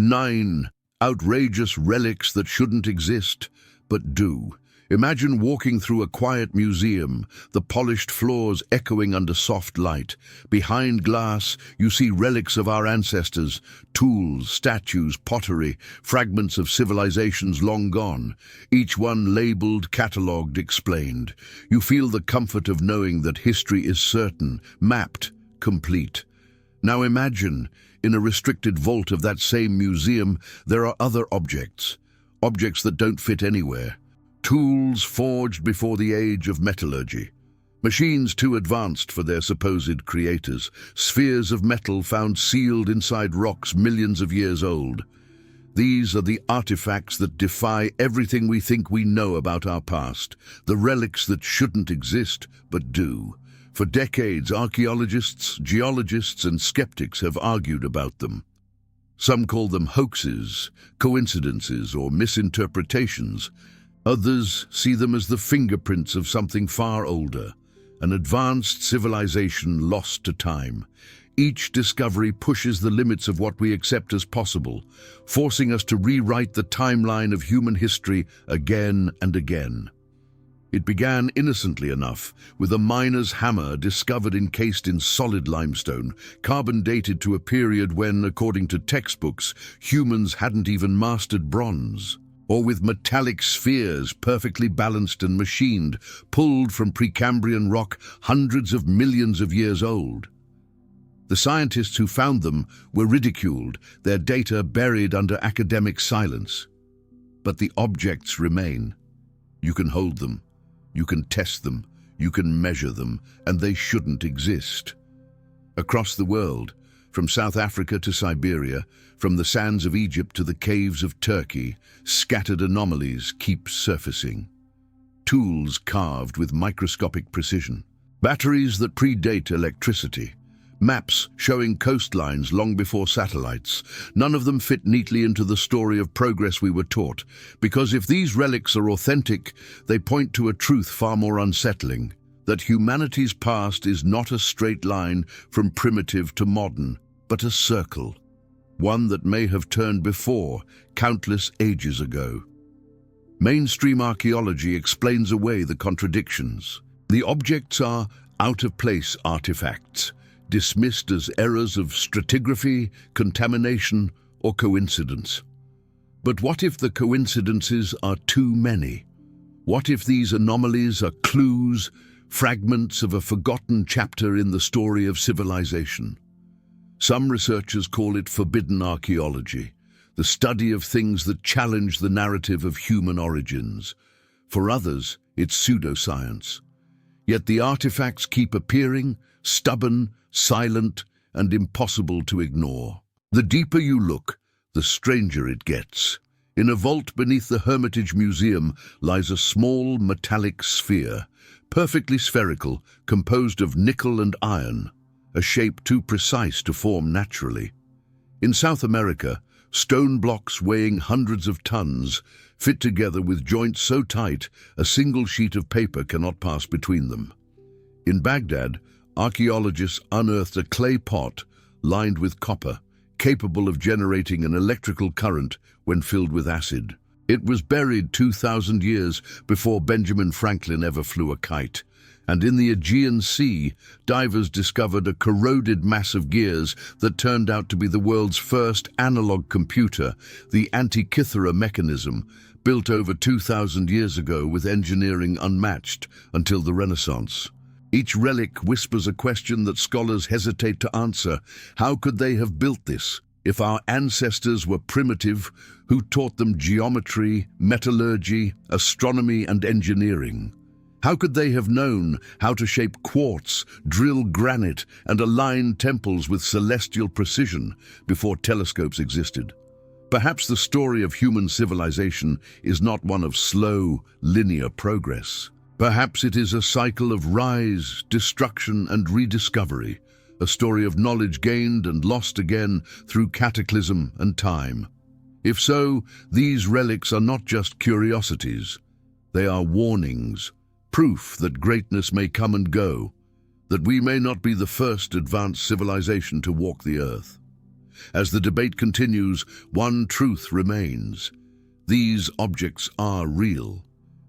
9. Outrageous relics that shouldn't exist, but do. Imagine walking through a quiet museum, the polished floors echoing under soft light. Behind glass, you see relics of our ancestors, tools, statues, pottery, fragments of civilizations long gone, each one labeled, catalogued, explained. You feel the comfort of knowing that history is certain, mapped, complete. Now imagine, in a restricted vault of that same museum, there are other objects that don't fit anywhere. Tools forged before the age of metallurgy. Machines too advanced for their supposed creators. Spheres of metal found sealed inside rocks millions of years old. These are the artifacts that defy everything we think we know about our past. The relics that shouldn't exist, but do. For decades, archaeologists, geologists, and skeptics have argued about them. Some call them hoaxes, coincidences, or misinterpretations. Others see them as the fingerprints of something far older, an advanced civilization lost to time. Each discovery pushes the limits of what we accept as possible, forcing us to rewrite the timeline of human history again and again. It began innocently enough, with a miner's hammer discovered encased in solid limestone, carbon dated to a period when, according to textbooks, humans hadn't even mastered bronze. Or with metallic spheres perfectly balanced and machined, pulled from Precambrian rock hundreds of millions of years old. The scientists who found them were ridiculed, their data buried under academic silence. But the objects remain. You can hold them, you can test them, you can measure them, and they shouldn't exist. Across the world, from South Africa to Siberia, from the sands of Egypt to the caves of Turkey, scattered anomalies keep surfacing. Tools carved with microscopic precision. Batteries that predate electricity. Maps showing coastlines long before satellites. None of them fit neatly into the story of progress we were taught, because if these relics are authentic, they point to a truth far more unsettling, that humanity's past is not a straight line from primitive to modern, but a circle, one that may have turned before, countless ages ago. Mainstream archaeology explains away the contradictions. The objects are out-of-place artifacts, dismissed as errors of stratigraphy, contamination, or coincidence. But what if the coincidences are too many? What if these anomalies are clues, fragments of a forgotten chapter in the story of civilization? Some researchers call it forbidden archaeology, the study of things that challenge the narrative of human origins. For others, it's pseudoscience. Yet the artifacts keep appearing, stubborn, silent, and impossible to ignore. The deeper you look, the stranger it gets. In a vault beneath the Hermitage Museum lies a small metallic sphere, perfectly spherical, composed of nickel and iron, a shape too precise to form naturally. In South America, stone blocks weighing hundreds of tons fit together with joints so tight a single sheet of paper cannot pass between them. In Baghdad, archaeologists unearthed a clay pot lined with copper, capable of generating an electrical current when filled with acid. It was buried 2,000 years before Benjamin Franklin ever flew a kite. And in the Aegean Sea, divers discovered a corroded mass of gears that turned out to be the world's first analog computer, the Antikythera Mechanism, built over 2,000 years ago with engineering unmatched until the Renaissance. Each relic whispers a question that scholars hesitate to answer. How could they have built this? If our ancestors were primitive, who taught them geometry, metallurgy, astronomy, and engineering? How could they have known how to shape quartz, drill granite, and align temples with celestial precision before telescopes existed? Perhaps the story of human civilization is not one of slow, linear progress. Perhaps it is a cycle of rise, destruction, and rediscovery, a story of knowledge gained and lost again through cataclysm and time. If so, these relics are not just curiosities. They are warnings, proof that greatness may come and go, that we may not be the first advanced civilization to walk the earth. as the debate continues, one truth remains. These objects are real.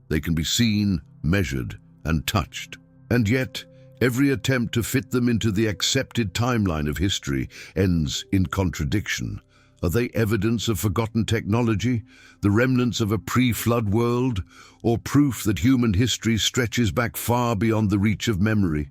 They can be seen, measured, and touched. And yet, every attempt to fit them into the accepted timeline of history ends in contradiction. Are they evidence of forgotten technology, the remnants of a pre-flood world, or proof that human history stretches back far beyond the reach of memory?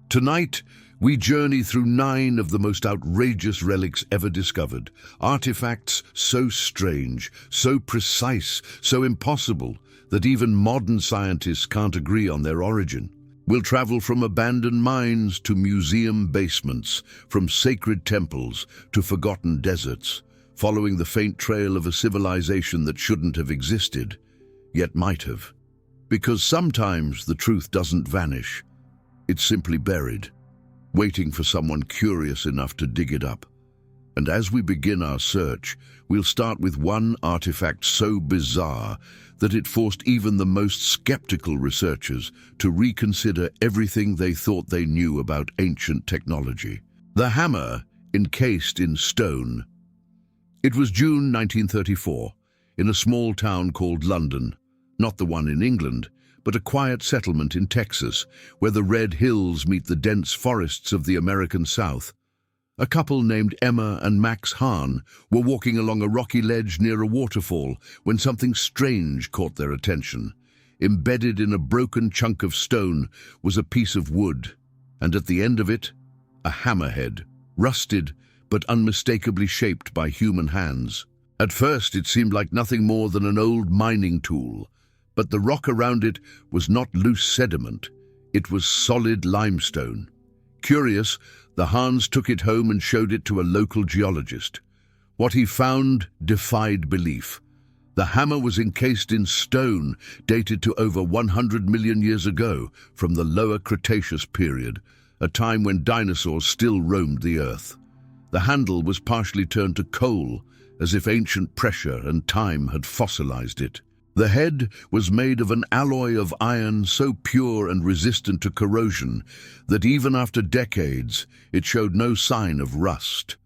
Tonight, we journey through 9 of the most outrageous relics ever discovered, artifacts so strange, so precise, so impossible, that even modern scientists can't agree on their origin. We'll travel from abandoned mines to museum basements, from sacred temples to forgotten deserts, following the faint trail of a civilization that shouldn't have existed, yet might have. Because sometimes the truth doesn't vanish. It's simply buried, waiting for someone curious enough to dig it up. And as we begin our search, we'll start with one artifact so bizarre that it forced even the most skeptical researchers to reconsider everything they thought they knew about ancient technology. The hammer encased in stone. It was June 1934, in a small town called London, not the one in England, but a quiet settlement in Texas, where the red hills meet the dense forests of the American South. A couple named Emma and Max Hahn were walking along a rocky ledge near a waterfall when something strange caught their attention. Embedded in a broken chunk of stone was a piece of wood, and at the end of it, a hammerhead, rusted but unmistakably shaped by human hands. At first, it seemed like nothing more than an old mining tool, but the rock around it was not loose sediment. It was solid limestone. Curious, the Hahns took it home and showed it to a local geologist. What he found defied belief. The hammer was encased in stone dated to over 100 million years ago, from the Lower Cretaceous period, a time when dinosaurs still roamed the earth. The handle was partially turned to coal, as if ancient pressure and time had fossilized it. The head was made of an alloy of iron so pure and resistant to corrosion that even after decades, it showed no sign of rust.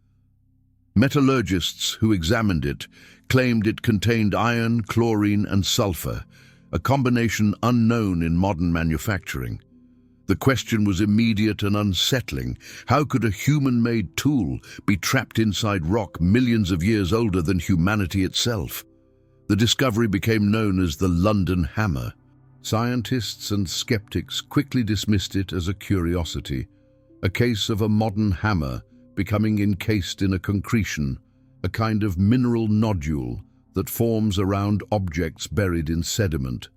Metallurgists who examined it claimed it contained iron, chlorine, and sulfur, a combination unknown in modern manufacturing. The question was immediate and unsettling. How could a human-made tool be trapped inside rock millions of years older than humanity itself? The discovery became known as the London Hammer. Scientists and skeptics quickly dismissed it as a curiosity, a case of a modern hammer becoming encased in a concretion, a kind of mineral nodule that forms around objects buried in sediment.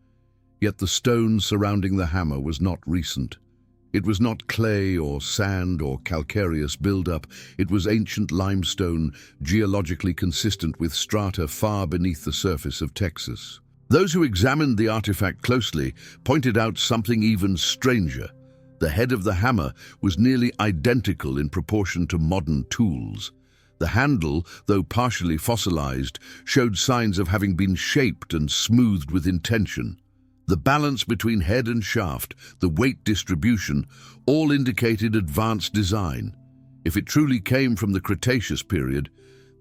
Yet the stone surrounding the hammer was not recent. It was not clay or sand or calcareous buildup. It was ancient limestone, geologically consistent with strata far beneath the surface of Texas. Those who examined the artifact closely pointed out something even stranger. The head of the hammer was nearly identical in proportion to modern tools. The handle, though partially fossilized, showed signs of having been shaped and smoothed with intention. The balance between head and shaft, the weight distribution, all indicated advanced design. If it truly came from the Cretaceous period,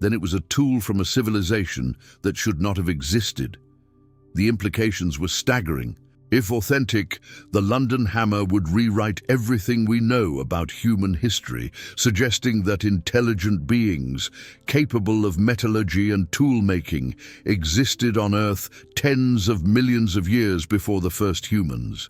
then it was a tool from a civilization that should not have existed. The implications were staggering. If authentic, the London Hammer would rewrite everything we know about human history, suggesting that intelligent beings, capable of metallurgy and tool-making, existed on Earth tens of millions of years before the first humans.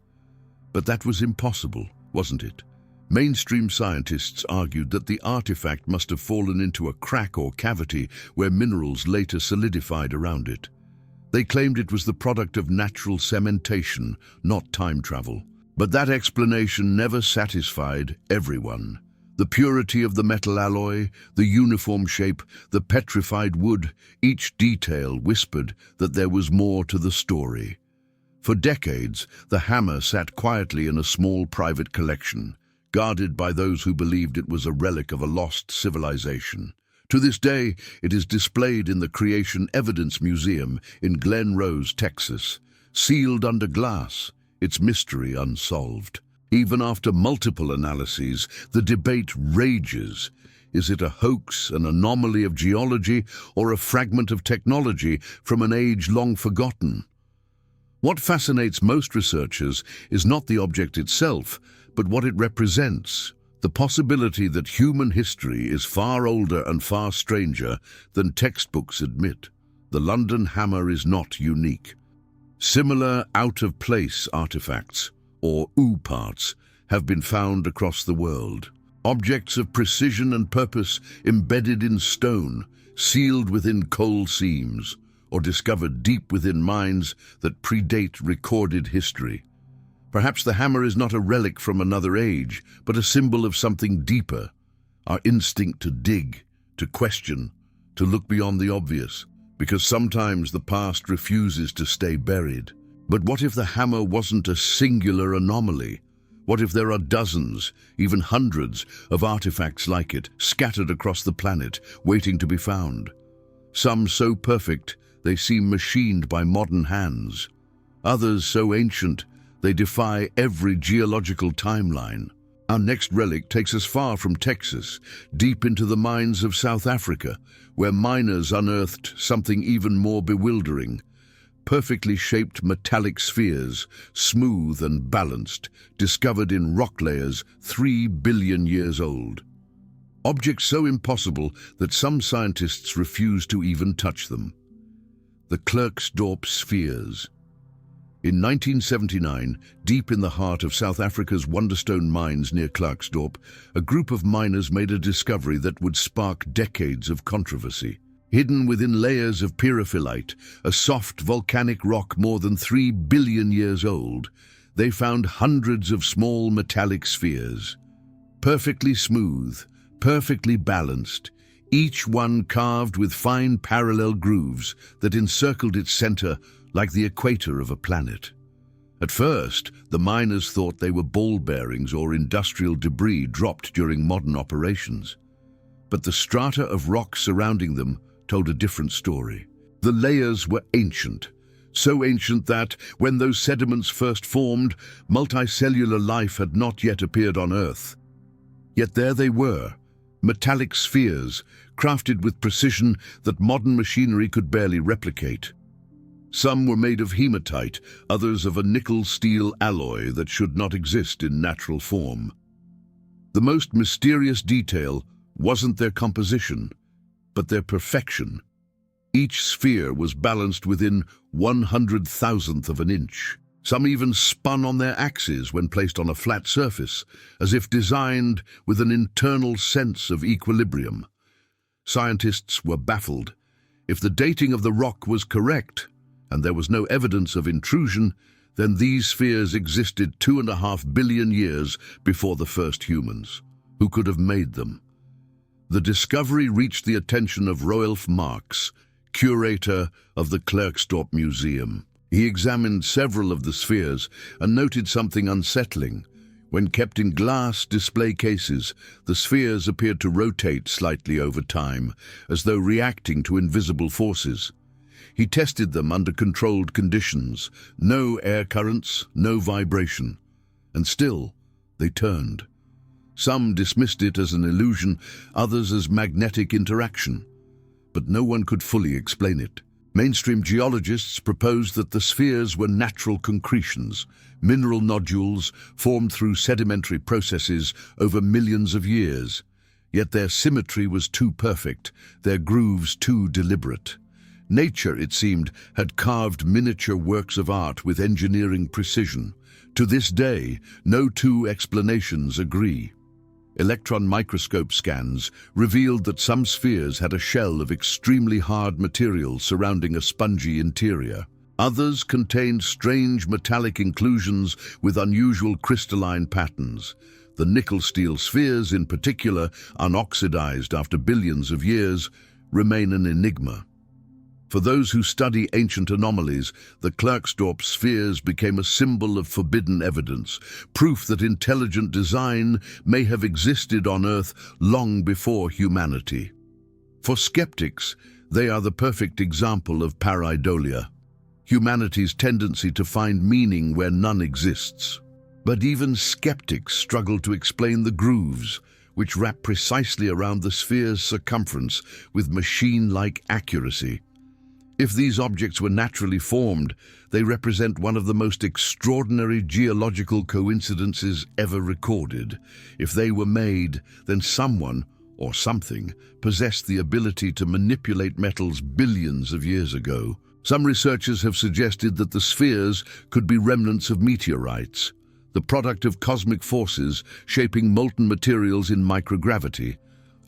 But that was impossible, wasn't it? Mainstream scientists argued that the artifact must have fallen into a crack or cavity where minerals later solidified around it. They claimed it was the product of natural cementation, not time travel. But that explanation never satisfied everyone. The purity of the metal alloy, the uniform shape, the petrified wood, each detail whispered that there was more to the story. For decades, the hammer sat quietly in a small private collection, guarded by those who believed it was a relic of a lost civilization. To this day, it is displayed in the Creation Evidence Museum in Glen Rose, Texas, sealed under glass, its mystery unsolved. Even after multiple analyses, the debate rages. Is it a hoax, an anomaly of geology, or a fragment of technology from an age long forgotten? What fascinates most researchers is not the object itself, but what it represents. The possibility that human history is far older and far stranger than textbooks admit. The London hammer is not unique. Similar out-of-place artifacts, or OO parts, have been found across the world. Objects of precision and purpose embedded in stone, sealed within coal seams, or discovered deep within mines that predate recorded history. Perhaps the hammer is not a relic from another age, but a symbol of something deeper, our instinct to dig, to question, to look beyond the obvious, because sometimes the past refuses to stay buried. But what if the hammer wasn't a singular anomaly? What if there are dozens, even hundreds, of artifacts like it, scattered across the planet, waiting to be found? Some so perfect, they seem machined by modern hands. Others so ancient, they defy every geological timeline. Our next relic takes us far from Texas, deep into the mines of South Africa, where miners unearthed something even more bewildering. Perfectly shaped metallic spheres, smooth and balanced, discovered in rock layers 3 billion years old. Objects so impossible that some scientists refuse to even touch them. The Klerksdorp spheres. In 1979, deep in the heart of South Africa's Wonderstone mines near Klerksdorp, a group of miners made a discovery that would spark decades of controversy. Hidden within layers of pyrophyllite, a soft volcanic rock more than 3 billion years old, they found hundreds of small metallic spheres. Perfectly smooth, perfectly balanced, each one carved with fine parallel grooves that encircled its center like the equator of a planet. At first, the miners thought they were ball bearings or industrial debris dropped during modern operations. But the strata of rock surrounding them told a different story. The layers were ancient, so ancient that, when those sediments first formed, multicellular life had not yet appeared on Earth. Yet there they were, metallic spheres, crafted with precision that modern machinery could barely replicate. Some were made of hematite, others of a nickel-steel alloy that should not exist in natural form. The most mysterious detail wasn't their composition, but their perfection. Each sphere was balanced within 100,000th of an inch. Some even spun on their axes when placed on a flat surface, as if designed with an internal sense of equilibrium. Scientists were baffled. If the dating of the rock was correct, and there was no evidence of intrusion, then these spheres existed 2.5 billion years before the first humans. Who could have made them? The discovery reached the attention of Roelf Marx, curator of the Klerksdorp Museum. He examined several of the spheres and noted something unsettling. When kept in glass display cases, the spheres appeared to rotate slightly over time, as though reacting to invisible forces. He tested them under controlled conditions, no air currents, no vibration, and still they turned. Some dismissed it as an illusion, others as magnetic interaction. But no one could fully explain it. Mainstream geologists proposed that the spheres were natural concretions, mineral nodules formed through sedimentary processes over millions of years. Yet their symmetry was too perfect, their grooves too deliberate. Nature, it seemed, had carved miniature works of art with engineering precision. To this day, no two explanations agree. Electron microscope scans revealed that some spheres had a shell of extremely hard material surrounding a spongy interior. Others contained strange metallic inclusions with unusual crystalline patterns. The nickel-steel spheres, in particular, unoxidized after billions of years, remain an enigma. For those who study ancient anomalies, the Klerksdorp spheres became a symbol of forbidden evidence, proof that intelligent design may have existed on Earth long before humanity. For skeptics, they are the perfect example of pareidolia, humanity's tendency to find meaning where none exists. But even skeptics struggle to explain the grooves. which wrap precisely around the sphere's circumference with machine-like accuracy. If these objects were naturally formed, they represent one of the most extraordinary geological coincidences ever recorded. If they were made, then someone, or something, possessed the ability to manipulate metals billions of years ago. Some researchers have suggested that the spheres could be remnants of meteorites, the product of cosmic forces shaping molten materials in microgravity.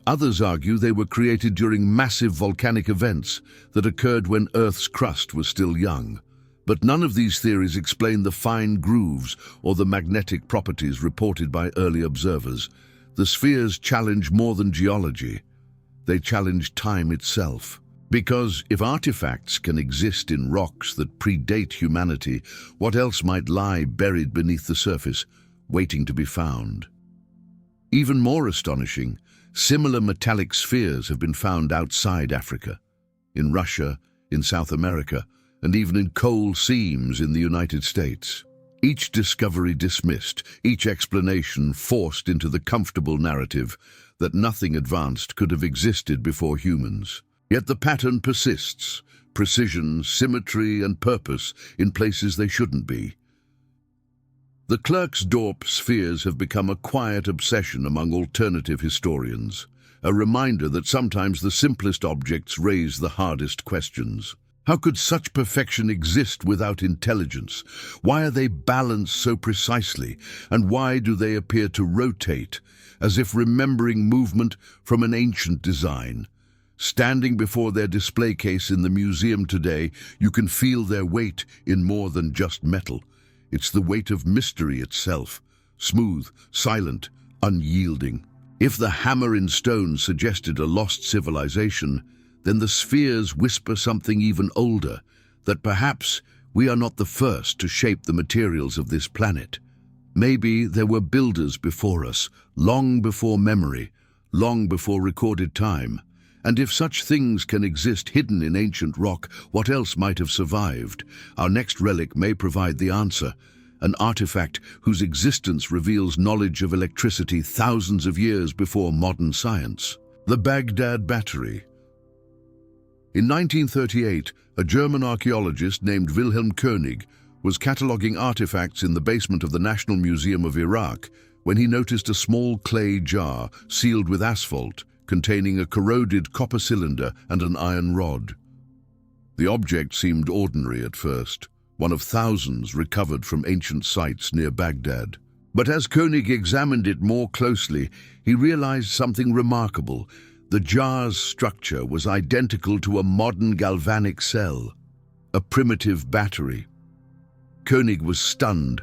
Others argue they were created during massive volcanic events that occurred when Earth's crust was still young. But none of these theories explain the fine grooves or the magnetic properties reported by early observers. The spheres challenge more than geology. They challenge time itself. Because if artifacts can exist in rocks that predate humanity, what else might lie buried beneath the surface, waiting to be found? Even more astonishing, similar metallic spheres have been found outside Africa, in Russia, in South America, and even in coal seams in the United States. Each discovery dismissed, each explanation forced into the comfortable narrative that nothing advanced could have existed before humans. Yet the pattern persists: precision, symmetry, and purpose in places they shouldn't be. The Klerksdorp spheres have become a quiet obsession among alternative historians, a reminder that sometimes the simplest objects raise the hardest questions. How could such perfection exist without intelligence? Why are they balanced so precisely? And why do they appear to rotate, as if remembering movement from an ancient design? Standing before their display case in the museum today, you can feel their weight in more than just metal. It's the weight of mystery itself, smooth, silent, unyielding. If the hammer in stone suggested a lost civilization, then the spheres whisper something even older, that perhaps we are not the first to shape the materials of this planet. Maybe there were builders before us, long before memory, long before recorded time. And if such things can exist hidden in ancient rock, what else might have survived? Our next relic may provide the answer, an artifact whose existence reveals knowledge of electricity thousands of years before modern science. The Baghdad Battery. In 1938, a German archaeologist named Wilhelm König was cataloguing artifacts in the basement of the National Museum of Iraq when he noticed a small clay jar sealed with asphalt, containing a corroded copper cylinder and an iron rod. The object seemed ordinary at first, one of thousands recovered from ancient sites near Baghdad. But as König examined it more closely, he realized something remarkable. The jar's structure was identical to a modern galvanic cell, a primitive battery. König was stunned.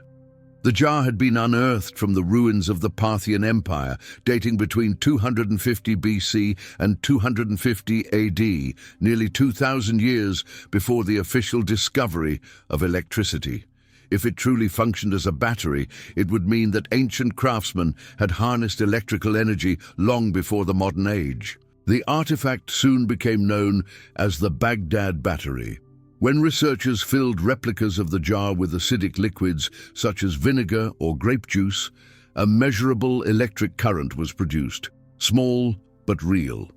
The jar had been unearthed from the ruins of the Parthian Empire, dating between 250 BC and 250 AD, nearly 2,000 years before the official discovery of electricity. If it truly functioned as a battery, it would mean that ancient craftsmen had harnessed electrical energy long before the modern age. The artifact soon became known as the Baghdad Battery. When researchers filled replicas of the jar with acidic liquids such as vinegar or grape juice, a measurable electric current was produced, small but real.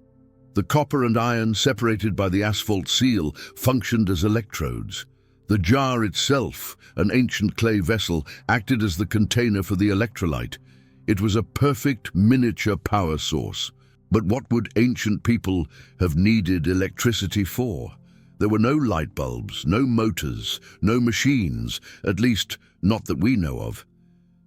The copper and iron, separated by the asphalt seal, functioned as electrodes. The jar itself, an ancient clay vessel, acted as the container for the electrolyte. It was a perfect miniature power source. But what would ancient people have needed electricity for? There were no light bulbs, no motors, no machines, at least not that we know of.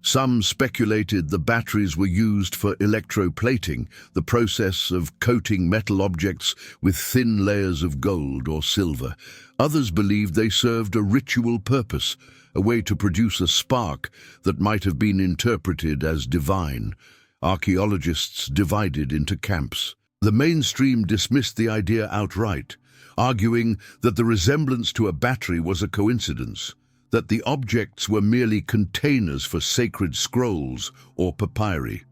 Some speculated the batteries were used for electroplating, the process of coating metal objects with thin layers of gold or silver. Others believed they served a ritual purpose, a way to produce a spark that might have been interpreted as divine. Archaeologists divided into camps. The mainstream dismissed the idea outright, arguing that the resemblance to a battery was a coincidence, that the objects were merely containers for sacred scrolls or papyri.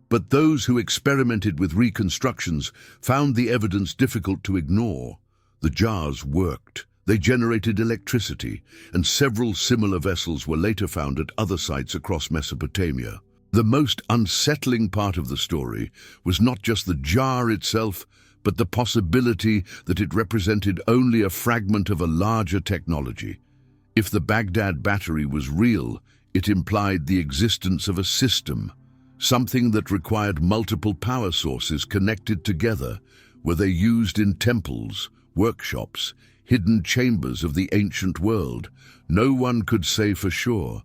But those who experimented with reconstructions found the evidence difficult to ignore. The jars worked. They generated electricity, and several similar vessels were later found at other sites across Mesopotamia. The most unsettling part of the story was not just the jar itself, but the possibility that it represented only a fragment of a larger technology. If the Baghdad Battery was real, it implied the existence of a system, something that required multiple power sources connected together. Were they used in temples, workshops, hidden chambers of the ancient world? No one could say for sure.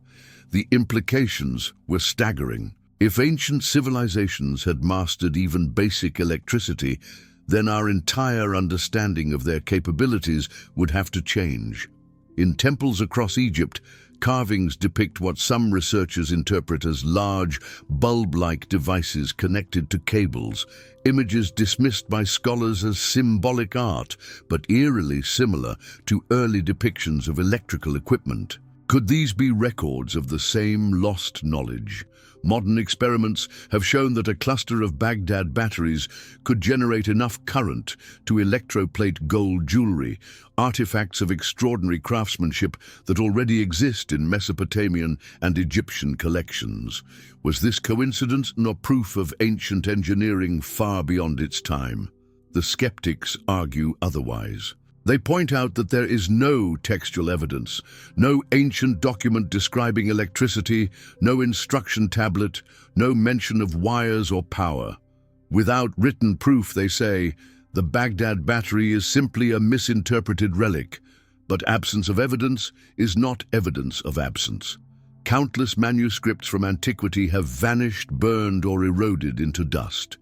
The implications were staggering. If ancient civilizations had mastered even basic electricity, then our entire understanding of their capabilities would have to change. In temples across Egypt, carvings depict what some researchers interpret as large, bulb-like devices connected to cables, images dismissed by scholars as symbolic art, but eerily similar to early depictions of electrical equipment. Could these be records of the same lost knowledge? Modern experiments have shown that a cluster of Baghdad batteries could generate enough current to electroplate gold jewelry, artifacts of extraordinary craftsmanship that already exist in Mesopotamian and Egyptian collections. Was this coincidence nor proof of ancient engineering far beyond its time? The skeptics argue otherwise. They point out that there is no textual evidence, no ancient document describing electricity, no instruction tablet, no mention of wires or power. Without written proof, they say, the Baghdad Battery is simply a misinterpreted relic, but absence of evidence is not evidence of absence. Countless manuscripts from antiquity have vanished, burned, or eroded into dust.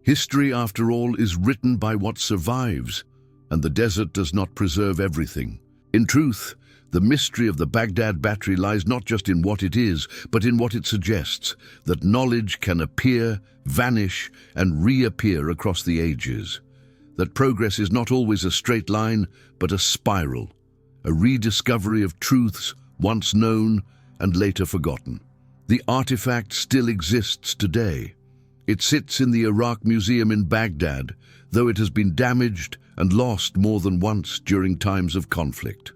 History, after all, is written by what survives, and the desert does not preserve everything. In truth, the mystery of the Baghdad Battery lies not just in what it is, but in what it suggests, that knowledge can appear, vanish, and reappear across the ages. That progress is not always a straight line, but a spiral, a rediscovery of truths once known and later forgotten. The artifact still exists today. It sits in the Iraq Museum in Baghdad, though it has been damaged and lost more than once during times of conflict.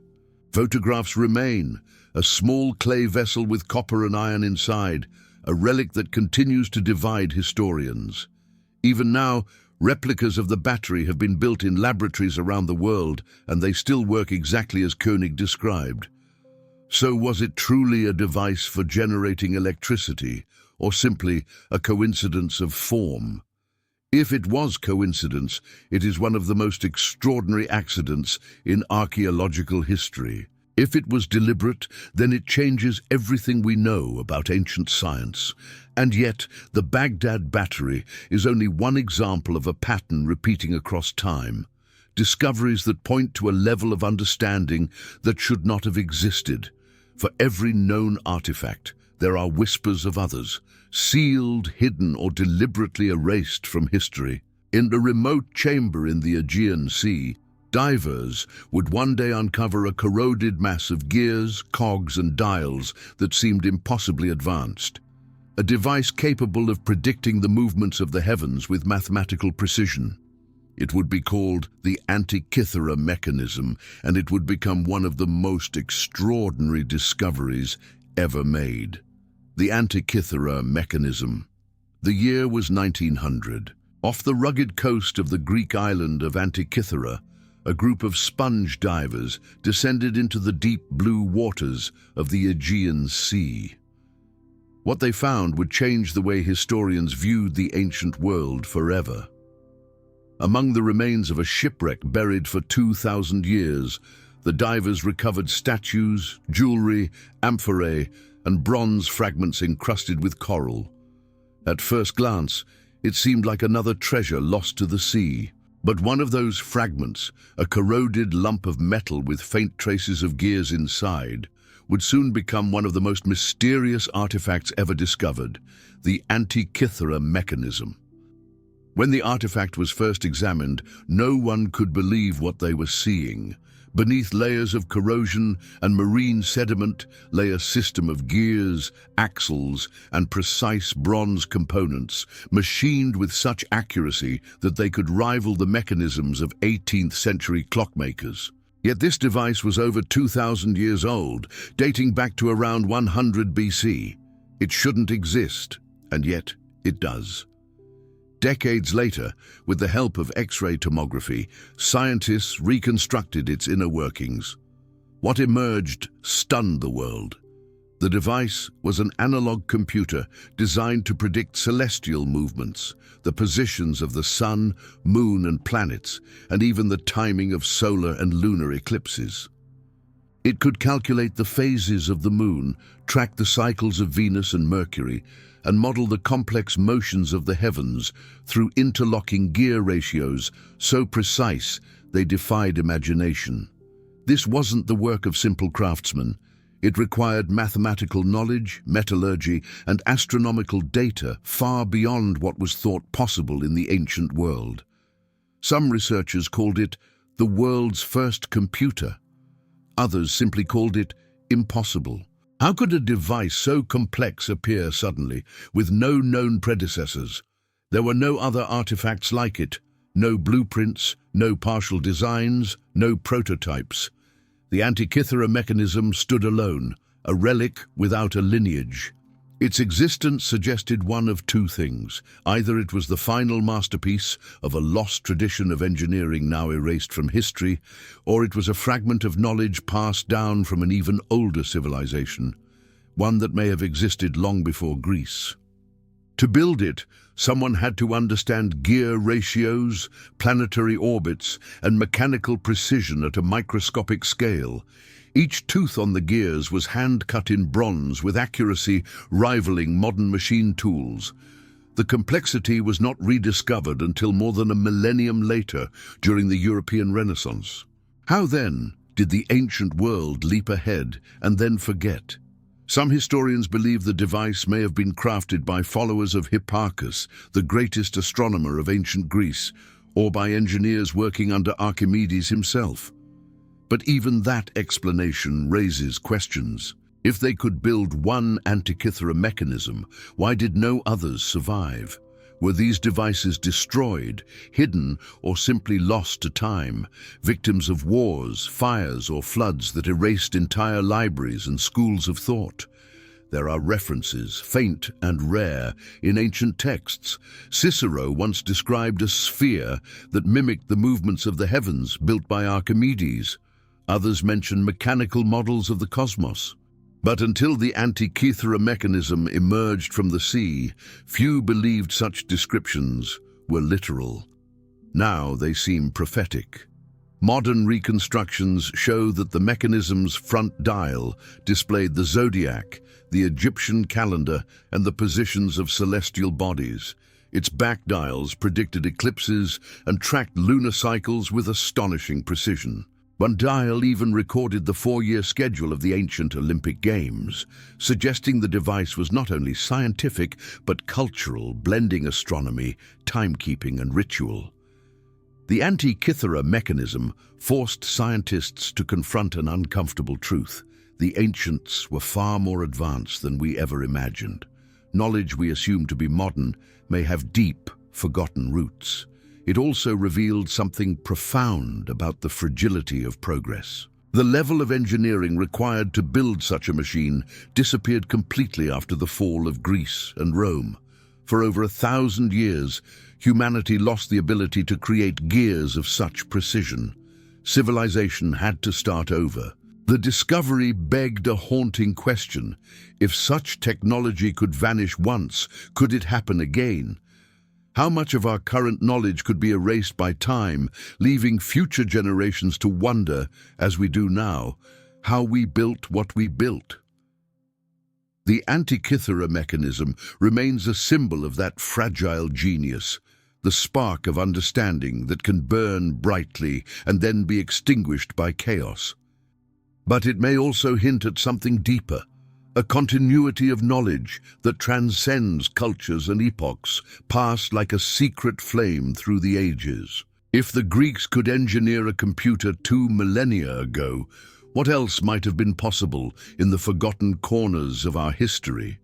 Photographs remain, a small clay vessel with copper and iron inside, a relic that continues to divide historians. Even now, replicas of the battery have been built in laboratories around the world, and they still work exactly as Koenig described. So was it truly a device for generating electricity, or simply a coincidence of form? If it was coincidence, it is one of the most extraordinary accidents in archaeological history. If it was deliberate, then it changes everything we know about ancient science. And yet, the Baghdad Battery is only one example of a pattern repeating across time. Discoveries that point to a level of understanding that should not have existed. For every known artifact, there are whispers of others, sealed, hidden, or deliberately erased from history. In a remote chamber in the Aegean Sea, divers would one day uncover a corroded mass of gears, cogs, and dials that seemed impossibly advanced. A device capable of predicting the movements of the heavens with mathematical precision. It would be called the Antikythera Mechanism, and it would become one of the most extraordinary discoveries ever made. The Antikythera Mechanism. The year was 1900. Off the rugged coast of the Greek island of Antikythera, a group of sponge divers descended into the deep blue waters of the Aegean Sea. What they found would change the way historians viewed the ancient world forever. Among the remains of a shipwreck buried for 2,000 years, the divers recovered statues, jewelry, amphorae, and bronze fragments encrusted with coral. At first glance, it seemed like another treasure lost to the sea. But one of those fragments, a corroded lump of metal with faint traces of gears inside, would soon become one of the most mysterious artifacts ever discovered, the Antikythera Mechanism. When the artifact was first examined, no one could believe what they were seeing. Beneath layers of corrosion and marine sediment lay a system of gears, axles, and precise bronze components, machined with such accuracy that they could rival the mechanisms of 18th century clockmakers. Yet this device was over 2,000 years old, dating back to around 100 BC. It shouldn't exist. And yet, it does. Decades later, with the help of X-ray tomography, scientists reconstructed its inner workings. What emerged stunned the world. The device was an analog computer designed to predict celestial movements, the positions of the sun, moon, and planets, and even the timing of solar and lunar eclipses. It could calculate the phases of the moon, track the cycles of Venus and Mercury, and model the complex motions of the heavens through interlocking gear ratios so precise they defied imagination. This wasn't the work of simple craftsmen. It required mathematical knowledge, metallurgy, and astronomical data far beyond what was thought possible in the ancient world. Some researchers called it the world's first computer. Others simply called it impossible. How could a device so complex appear suddenly, with no known predecessors? There were no other artifacts like it, no blueprints, no partial designs, no prototypes. The Antikythera Mechanism stood alone, a relic without a lineage. Its existence suggested one of two things. Either it was the final masterpiece of a lost tradition of engineering now erased from history, or it was a fragment of knowledge passed down from an even older civilization, one that may have existed long before Greece. To build it, someone had to understand gear ratios, planetary orbits, and mechanical precision at a microscopic scale. Each tooth on the gears was hand-cut in bronze with accuracy rivaling modern machine tools. The complexity was not rediscovered until more than a millennium later, during the European Renaissance. How then did the ancient world leap ahead and then forget? Some historians believe the device may have been crafted by followers of Hipparchus, the greatest astronomer of ancient Greece, or by engineers working under Archimedes himself. But even that explanation raises questions. If they could build one Antikythera mechanism, why did no others survive? Were these devices destroyed, hidden, or simply lost to time, victims of wars, fires, or floods that erased entire libraries and schools of thought? There are references, faint and rare, in ancient texts. Cicero once described a sphere that mimicked the movements of the heavens built by Archimedes. Others mention mechanical models of the cosmos. But until the Antikythera mechanism emerged from the sea, few believed such descriptions were literal. Now they seem prophetic. Modern reconstructions show that the mechanism's front dial displayed the zodiac, the Egyptian calendar, and the positions of celestial bodies. Its back dials predicted eclipses and tracked lunar cycles with astonishing precision. One dial even recorded the 4-year schedule of the ancient Olympic Games, suggesting the device was not only scientific but cultural, blending astronomy, timekeeping, and ritual. The Antikythera mechanism forced scientists to confront an uncomfortable truth. The ancients were far more advanced than we ever imagined. Knowledge we assume to be modern may have deep, forgotten roots. It also revealed something profound about the fragility of progress. The level of engineering required to build such a machine disappeared completely after the fall of Greece and Rome. For over 1,000 years, humanity lost the ability to create gears of such precision. Civilization had to start over. The discovery begged a haunting question. If such technology could vanish once, could it happen again? How much of our current knowledge could be erased by time, leaving future generations to wonder, as we do now, how we built what we built? The Antikythera mechanism remains a symbol of that fragile genius, the spark of understanding that can burn brightly and then be extinguished by chaos. But it may also hint at something deeper, a continuity of knowledge that transcends cultures and epochs, passed like a secret flame through the ages. If the Greeks could engineer a computer 2 millennia ago, what else might have been possible in the forgotten corners of our history?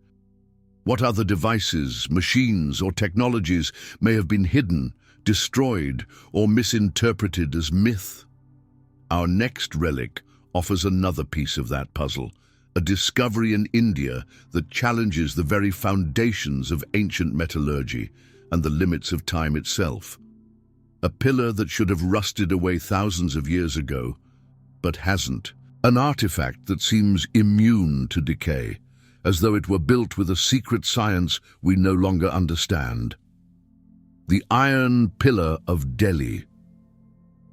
What other devices, machines, or technologies may have been hidden, destroyed, or misinterpreted as myth? Our next relic offers another piece of that puzzle, a discovery in India that challenges the very foundations of ancient metallurgy and the limits of time itself. A pillar that should have rusted away thousands of years ago, but hasn't. An artifact that seems immune to decay, as though it were built with a secret science we no longer understand. The Iron Pillar of Delhi.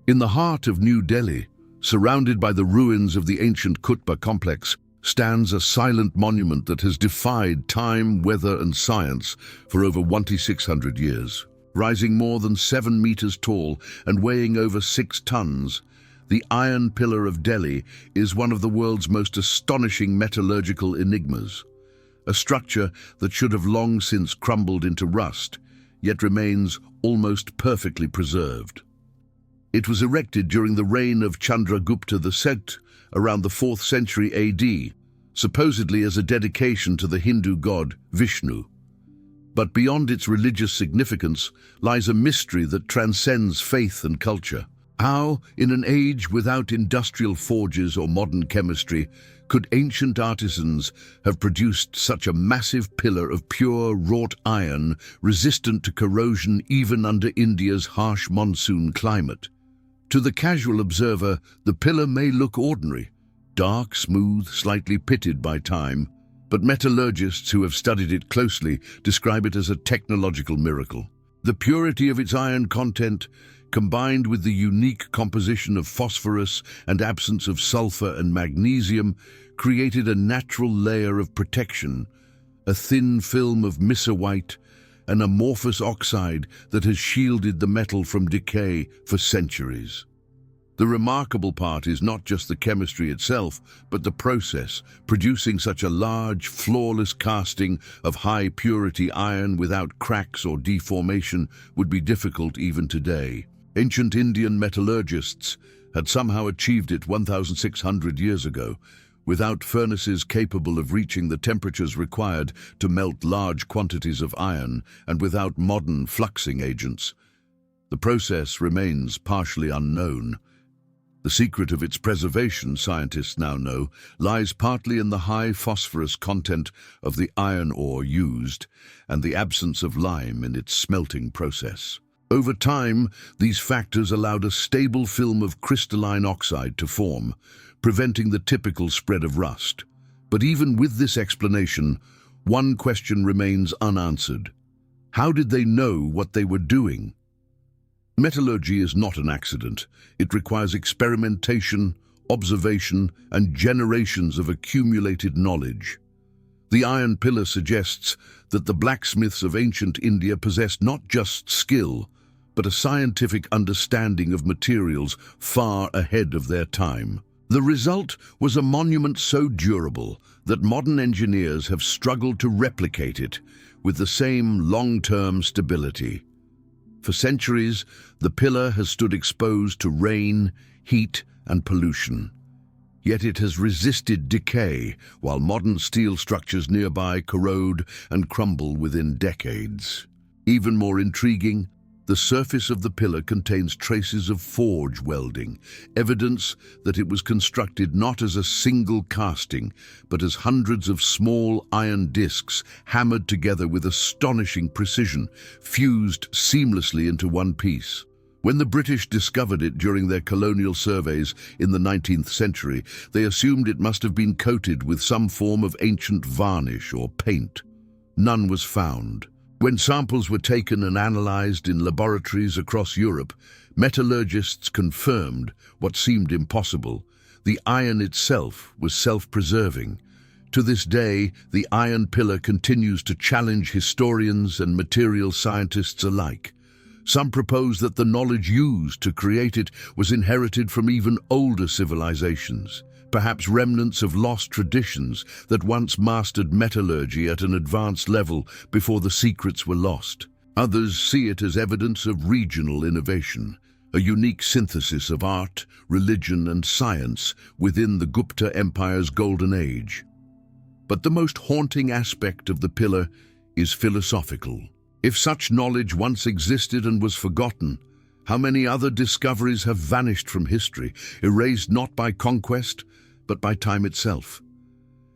In the heart of New Delhi, surrounded by the ruins of the ancient Qutb complex, stands a silent monument that has defied time, weather, and science for over 2,600 years. Rising more than 7 meters tall and weighing over 6 tons, the Iron Pillar of Delhi is one of the world's most astonishing metallurgical enigmas. A structure that should have long since crumbled into rust, yet remains almost perfectly preserved. It was erected during the reign of Chandragupta II around the 4th century AD, supposedly as a dedication to the Hindu god Vishnu. But beyond its religious significance lies a mystery that transcends faith and culture. How, in an age without industrial forges or modern chemistry, could ancient artisans have produced such a massive pillar of pure wrought iron, resistant to corrosion even under India's harsh monsoon climate? To the casual observer, the pillar may look ordinary, dark, smooth, slightly pitted by time, but metallurgists who have studied it closely describe it as a technological miracle. The purity of its iron content, combined with the unique composition of phosphorus and absence of sulfur and magnesium, created a natural layer of protection, a thin film of mica-white, an amorphous oxide that has shielded the metal from decay for centuries. The remarkable part is not just the chemistry itself, but the process. Producing such a large, flawless casting of high-purity iron without cracks or deformation would be difficult even today. Ancient Indian metallurgists had somehow achieved it 1,600 years ago, without furnaces capable of reaching the temperatures required to melt large quantities of iron, and without modern fluxing agents. The process remains partially unknown. The secret of its preservation, scientists now know, lies partly in the high phosphorus content of the iron ore used and the absence of lime in its smelting process. Over time, these factors allowed a stable film of crystalline oxide to form, preventing the typical spread of rust. But even with this explanation, one question remains unanswered. How did they know what they were doing? Metallurgy is not an accident. It requires experimentation, observation, and generations of accumulated knowledge. The Iron Pillar suggests that the blacksmiths of ancient India possessed not just skill, but a scientific understanding of materials far ahead of their time. The result was a monument so durable that modern engineers have struggled to replicate it with the same long-term stability. For centuries, the pillar has stood exposed to rain, heat, and pollution. Yet it has resisted decay, while modern steel structures nearby corrode and crumble within decades. Even more intriguing, the surface of the pillar contains traces of forge welding, evidence that it was constructed not as a single casting, but as hundreds of small iron discs hammered together with astonishing precision, fused seamlessly into one piece. When the British discovered it during their colonial surveys in the 19th century, they assumed it must have been coated with some form of ancient varnish or paint. None was found. When samples were taken and analyzed in laboratories across Europe, metallurgists confirmed what seemed impossible. The iron itself was self-preserving. To this day, the Iron Pillar continues to challenge historians and material scientists alike. Some propose that the knowledge used to create it was inherited from even older civilizations, perhaps remnants of lost traditions that once mastered metallurgy at an advanced level before the secrets were lost. Others see it as evidence of regional innovation, a unique synthesis of art, religion, and science within the Gupta Empire's golden age. But the most haunting aspect of the pillar is philosophical. If such knowledge once existed and was forgotten, how many other discoveries have vanished from history, erased not by conquest, but by time itself?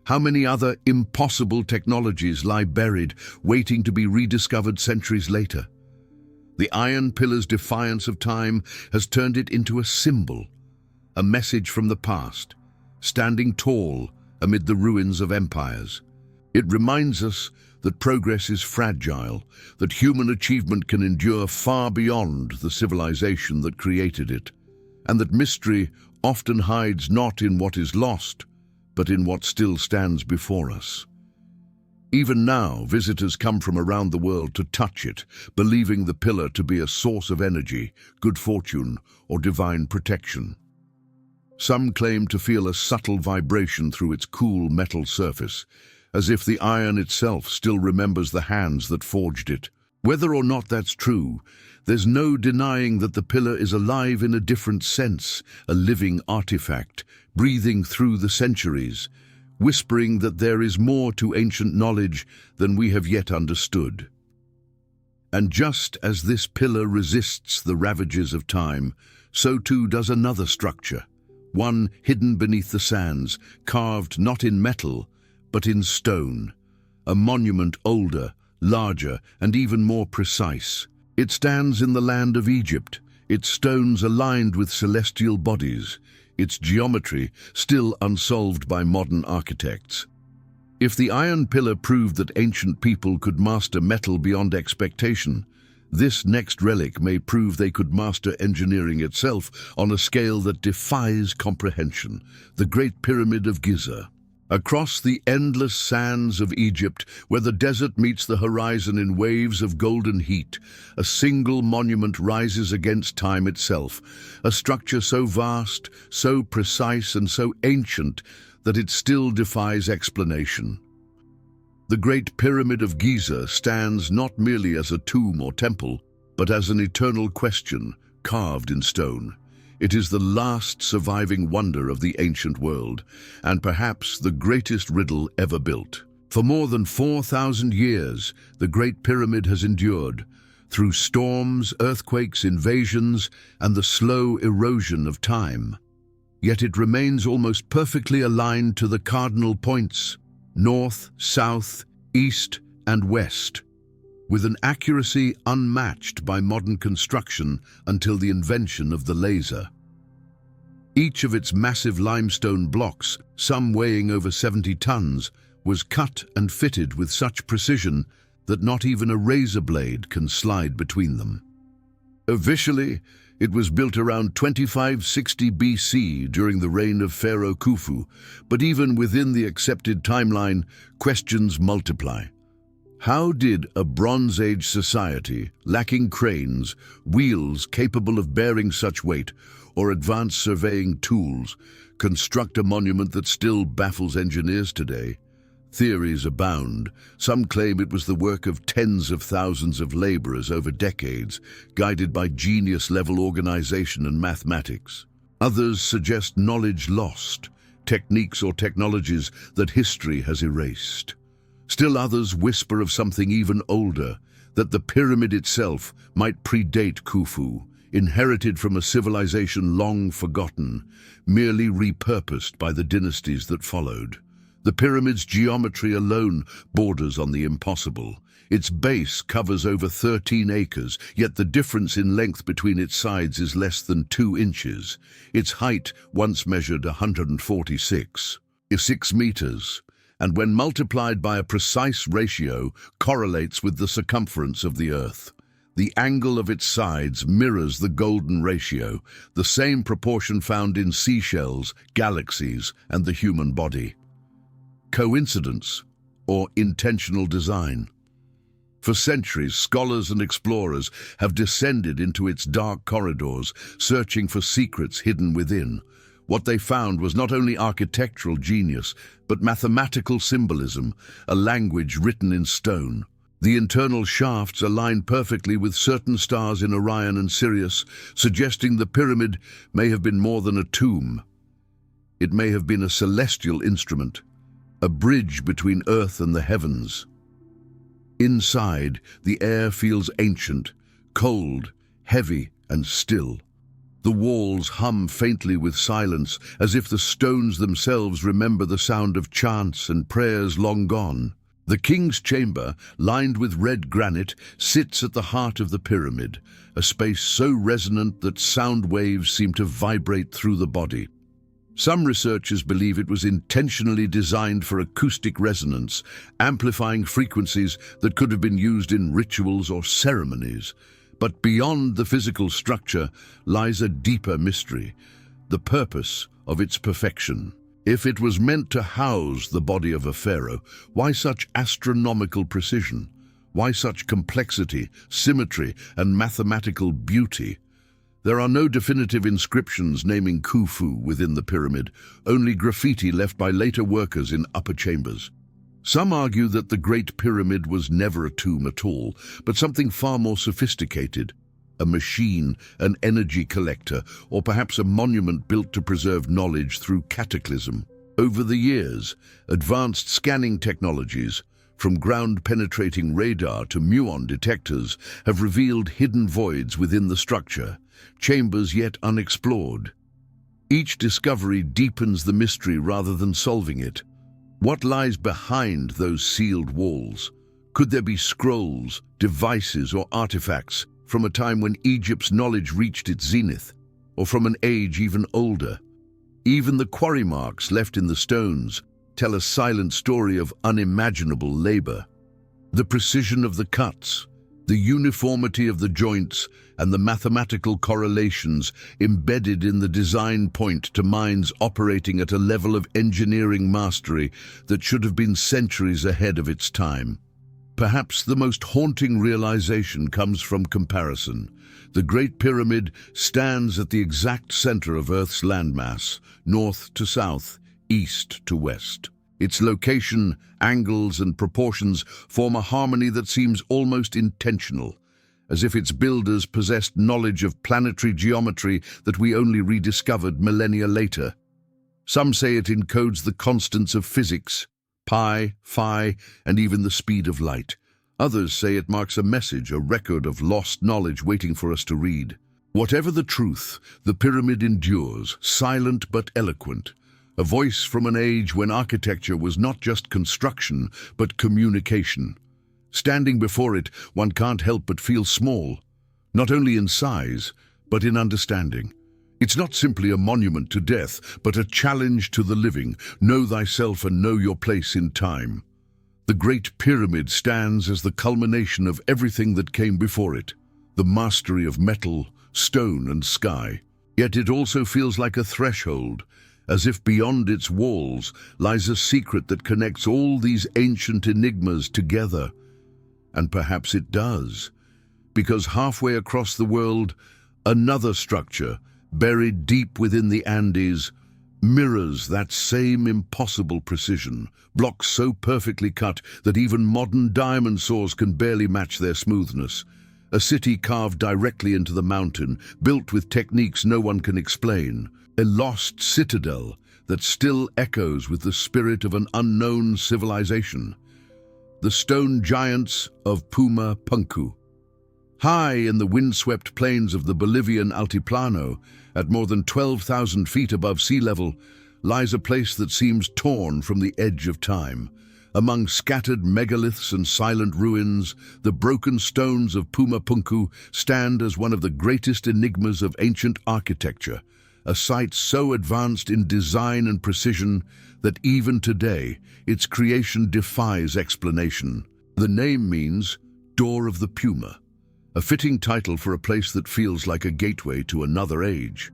How many other impossible technologies lie buried, waiting to be rediscovered centuries later? The Iron Pillar's defiance of time has turned it into a symbol, a message from the past, standing tall amid the ruins of empires. It reminds us that progress is fragile, that human achievement can endure far beyond the civilization that created it, and that mystery often hides not in what is lost, but in what still stands before us. Even now, visitors come from around the world to touch it, believing the pillar to be a source of energy, good fortune, or divine protection. Some claim to feel a subtle vibration through its cool metal surface, as if the iron itself still remembers the hands that forged it. Whether or not that's true, there's no denying that the pillar is alive in a different sense, a living artifact, breathing through the centuries, whispering that there is more to ancient knowledge than we have yet understood. And just as this pillar resists the ravages of time, so too does another structure, one hidden beneath the sands, carved not in metal, but in stone, a monument older, larger, and even more precise. It stands in the land of Egypt, its stones aligned with celestial bodies, its geometry still unsolved by modern architects. If the Iron Pillar proved that ancient people could master metal beyond expectation, this next relic may prove they could master engineering itself on a scale that defies comprehension, the Great Pyramid of Giza. Across the endless sands of Egypt, where the desert meets the horizon in waves of golden heat, a single monument rises against time itself, a structure so vast, so precise, and so ancient that it still defies explanation. The Great Pyramid of Giza stands not merely as a tomb or temple, but as an eternal question carved in stone. It is the last surviving wonder of the ancient world, and perhaps the greatest riddle ever built. For more than 4,000 years, the Great Pyramid has endured, through storms, earthquakes, invasions, and the slow erosion of time. Yet it remains almost perfectly aligned to the cardinal points, north, south, east, and west, with an accuracy unmatched by modern construction until the invention of the laser. Each of its massive limestone blocks, some weighing over 70 tons, was cut and fitted with such precision that not even a razor blade can slide between them. Officially, it was built around 2560 BC during the reign of Pharaoh Khufu, but even within the accepted timeline, questions multiply. How did a Bronze Age society, lacking cranes, wheels capable of bearing such weight, or advanced surveying tools, construct a monument that still baffles engineers today? Theories abound. Some claim it was the work of tens of thousands of laborers over decades, guided by genius-level organization and mathematics. Others suggest knowledge lost, techniques or technologies that history has erased. Still others whisper of something even older, that the pyramid itself might predate Khufu, inherited from a civilization long forgotten, merely repurposed by the dynasties that followed. The pyramid's geometry alone borders on the impossible. Its base covers over 13 acres, yet the difference in length between its sides is less than 2 inches. Its height once measured 146 meters, and when multiplied by a precise ratio, correlates with the circumference of the Earth. The angle of its sides mirrors the golden ratio, the same proportion found in seashells, galaxies, and the human body. Coincidence or intentional design? For centuries, scholars and explorers have descended into its dark corridors, searching for secrets hidden within. What they found was not only architectural genius, but mathematical symbolism, a language written in stone. The internal shafts align perfectly with certain stars in Orion and Sirius, suggesting the pyramid may have been more than a tomb. It may have been a celestial instrument, a bridge between Earth and the heavens. Inside, the air feels ancient, cold, heavy, and still. The walls hum faintly with silence, as if the stones themselves remember the sound of chants and prayers long gone. The king's chamber, lined with red granite, sits at the heart of the pyramid, a space so resonant that sound waves seem to vibrate through the body. Some researchers believe it was intentionally designed for acoustic resonance, amplifying frequencies that could have been used in rituals or ceremonies. But beyond the physical structure lies a deeper mystery, the purpose of its perfection. If it was meant to house the body of a pharaoh, why such astronomical precision? Why such complexity, symmetry, and mathematical beauty? There are no definitive inscriptions naming Khufu within the pyramid, only graffiti left by later workers in upper chambers. Some argue that the Great Pyramid was never a tomb at all, but something far more sophisticated. A machine, an energy collector, or perhaps a monument built to preserve knowledge through cataclysm. Over the years, advanced scanning technologies, from ground-penetrating radar to muon detectors, have revealed hidden voids within the structure, chambers yet unexplored. Each discovery deepens the mystery rather than solving it. What lies behind those sealed walls? Could there be scrolls, devices, or artifacts from a time when Egypt's knowledge reached its zenith, or from an age even older? Even the quarry marks left in the stones tell a silent story of unimaginable labor. The precision of the cuts, the uniformity of the joints, and the mathematical correlations embedded in the design point to minds operating at a level of engineering mastery that should have been centuries ahead of its time. Perhaps the most haunting realization comes from comparison. The Great Pyramid stands at the exact center of Earth's landmass, north to south, east to west. Its location, angles, and proportions form a harmony that seems almost intentional, as if its builders possessed knowledge of planetary geometry that we only rediscovered millennia later. Some say it encodes the constants of physics, pi, phi, and even the speed of light. Others say it marks a message, a record of lost knowledge waiting for us to read. Whatever the truth, the pyramid endures, silent but eloquent, a voice from an age when architecture was not just construction, but communication. Standing before it, one can't help but feel small, not only in size, but in understanding. It's not simply a monument to death, but a challenge to the living. Know thyself and know your place in time. The Great Pyramid stands as the culmination of everything that came before it, the mastery of metal, stone, and sky. Yet it also feels like a threshold, as if beyond its walls lies a secret that connects all these ancient enigmas together. And perhaps it does, because halfway across the world, another structure, buried deep within the Andes, mirrors that same impossible precision, blocks so perfectly cut that even modern diamond saws can barely match their smoothness. A city carved directly into the mountain, built with techniques no one can explain. A lost citadel that still echoes with the spirit of an unknown civilization. The stone giants of Puma Punku. High in the windswept plains of the Bolivian Altiplano, at more than 12,000 feet above sea level, lies a place that seems torn from the edge of time. Among scattered megaliths and silent ruins, the broken stones of Puma Punku stand as one of the greatest enigmas of ancient architecture, a site so advanced in design and precision that even today its creation defies explanation. The name means Door of the Puma, a fitting title for a place that feels like a gateway to another age.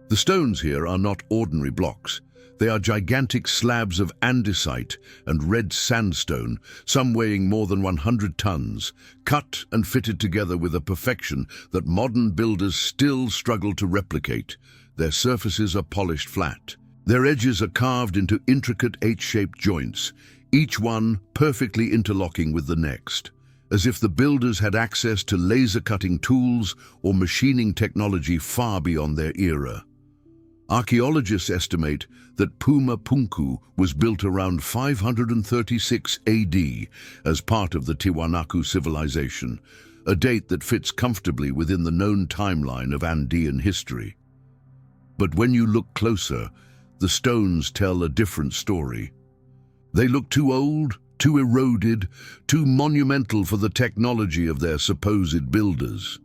The stones here are not ordinary blocks. They are gigantic slabs of andesite and red sandstone, some weighing more than 100 tons, cut and fitted together with a perfection that modern builders still struggle to replicate. Their surfaces are polished flat. Their edges are carved into intricate H-shaped joints, each one perfectly interlocking with the next, as if the builders had access to laser-cutting tools or machining technology far beyond their era. Archaeologists estimate that Puma Punku was built around 536 AD as part of the Tiwanaku civilization, a date that fits comfortably within the known timeline of Andean history. But when you look closer, the stones tell a different story. They look too old, too eroded, too monumental for the technology of their supposed builders.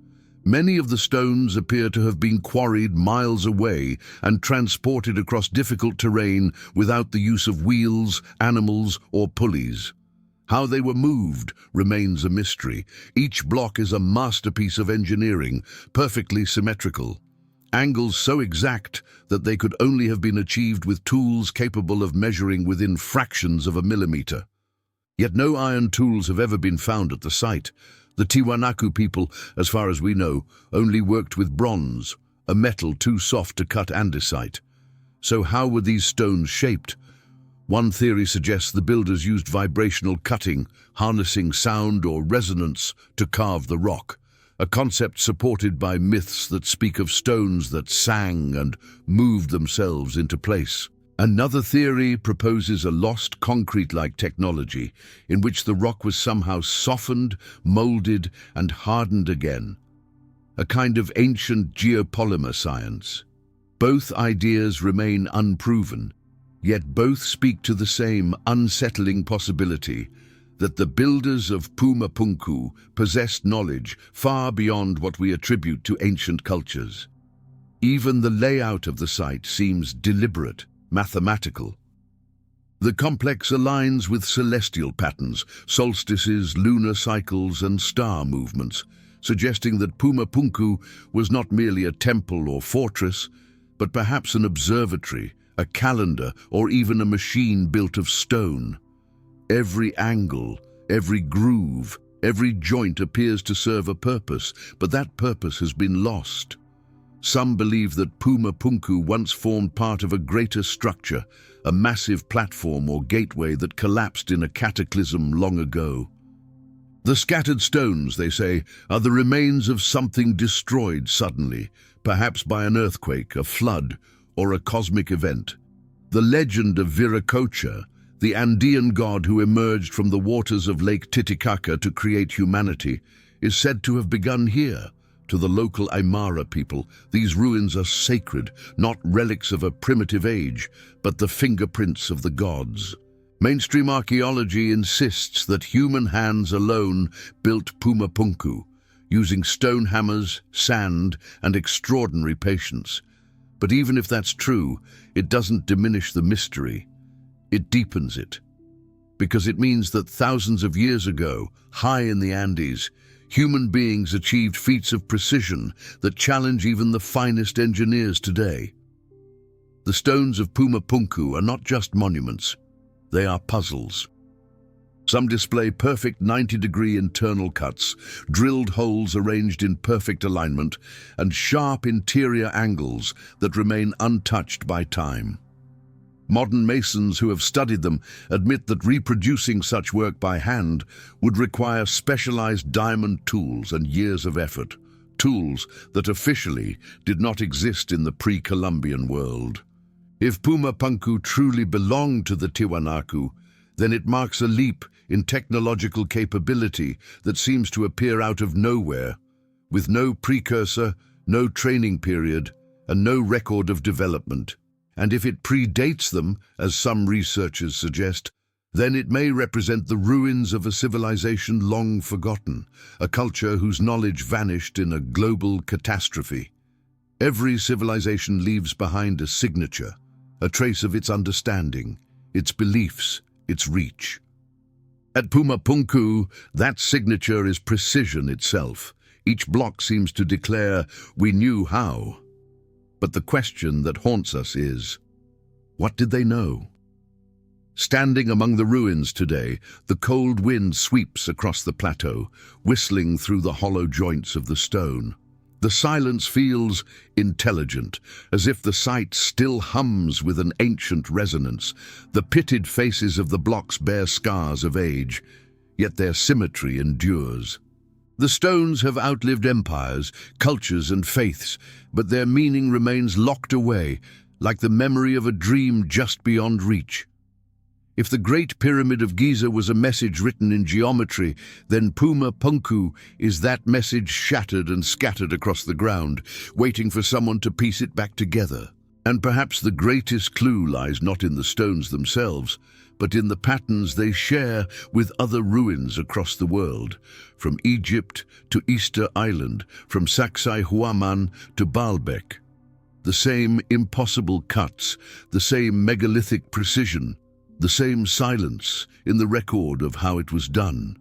Many of the stones appear to have been quarried miles away and transported across difficult terrain without the use of wheels, animals, or pulleys. How they were moved remains a mystery. Each block is a masterpiece of engineering, perfectly symmetrical. Angles so exact that they could only have been achieved with tools capable of measuring within fractions of a millimeter. Yet no iron tools have ever been found at the site. The Tiwanaku people, as far as we know, only worked with bronze, a metal too soft to cut andesite. So how were these stones shaped? One theory suggests the builders used vibrational cutting, harnessing sound or resonance to carve the rock, a concept supported by myths that speak of stones that sang and moved themselves into place. Another theory proposes a lost concrete-like technology in which the rock was somehow softened, molded, and hardened again, a kind of ancient geopolymer science. Both ideas remain unproven, yet both speak to the same unsettling possibility that the builders of Pumapunku possessed knowledge far beyond what we attribute to ancient cultures. Even the layout of the site seems deliberate, mathematical. The complex aligns with celestial patterns, solstices, lunar cycles, and star movements, suggesting that Pumapunku was not merely a temple or fortress, but perhaps an observatory, a calendar, or even a machine built of stone. Every angle, every groove, every joint appears to serve a purpose, but that purpose has been lost. Some believe that Pumapunku once formed part of a greater structure, a massive platform or gateway that collapsed in a cataclysm long ago. The scattered stones, they say, are the remains of something destroyed suddenly, perhaps by an earthquake, a flood, or a cosmic event. The legend of Viracocha, the Andean god who emerged from the waters of Lake Titicaca to create humanity, is said to have begun here. To the local Aymara people, these ruins are sacred, not relics of a primitive age, but the fingerprints of the gods. Mainstream archaeology insists that human hands alone built Pumapunku, using stone hammers, sand, and extraordinary patience. But even if that's true, it doesn't diminish the mystery. It deepens it. Because it means that thousands of years ago, high in the Andes, human beings achieved feats of precision that challenge even the finest engineers today. The stones of Pumapunku are not just monuments, they are puzzles. Some display perfect 90-degree internal cuts, drilled holes arranged in perfect alignment, and sharp interior angles that remain untouched by time. Modern masons who have studied them admit that reproducing such work by hand would require specialized diamond tools and years of effort, tools that officially did not exist in the pre-Columbian world. If Pumapunku truly belonged to the Tiwanaku, then it marks a leap in technological capability that seems to appear out of nowhere, with no precursor, no training period, and no record of development. And if it predates them, as some researchers suggest, then it may represent the ruins of a civilization long forgotten, a culture whose knowledge vanished in a global catastrophe. Every civilization leaves behind a signature, a trace of its understanding, its beliefs, its reach. At Pumapunku, that signature is precision itself. Each block seems to declare, "We knew how." But the question that haunts us is, what did they know? Standing among the ruins today, the cold wind sweeps across the plateau, whistling through the hollow joints of the stone. The silence feels intelligent, as if the site still hums with an ancient resonance. The pitted faces of the blocks bear scars of age, yet their symmetry endures. The stones have outlived empires, cultures, and faiths, but their meaning remains locked away, like the memory of a dream just beyond reach. If the Great Pyramid of Giza was a message written in geometry, then Puma Punku is that message shattered and scattered across the ground, waiting for someone to piece it back together. And perhaps the greatest clue lies not in the stones themselves, but in the patterns they share with other ruins across the world, from Egypt to Easter Island, from Sacsayhuaman to Baalbek. The same impossible cuts, the same megalithic precision, the same silence in the record of how it was done.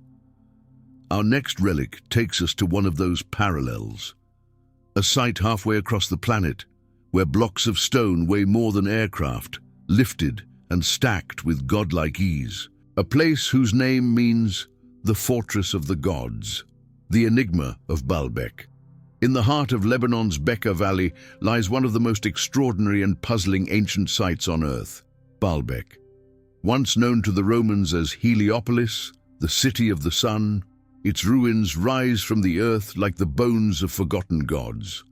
Our next relic takes us to one of those parallels, a site halfway across the planet, where blocks of stone weigh more than aircraft, lifted and stacked with godlike ease. A place whose name means the Fortress of the Gods, the enigma of Baalbek. In the heart of Lebanon's Bekaa Valley lies one of the most extraordinary and puzzling ancient sites on Earth, Baalbek. Once known to the Romans as Heliopolis, the city of the sun, its ruins rise from the earth like the bones of forgotten gods.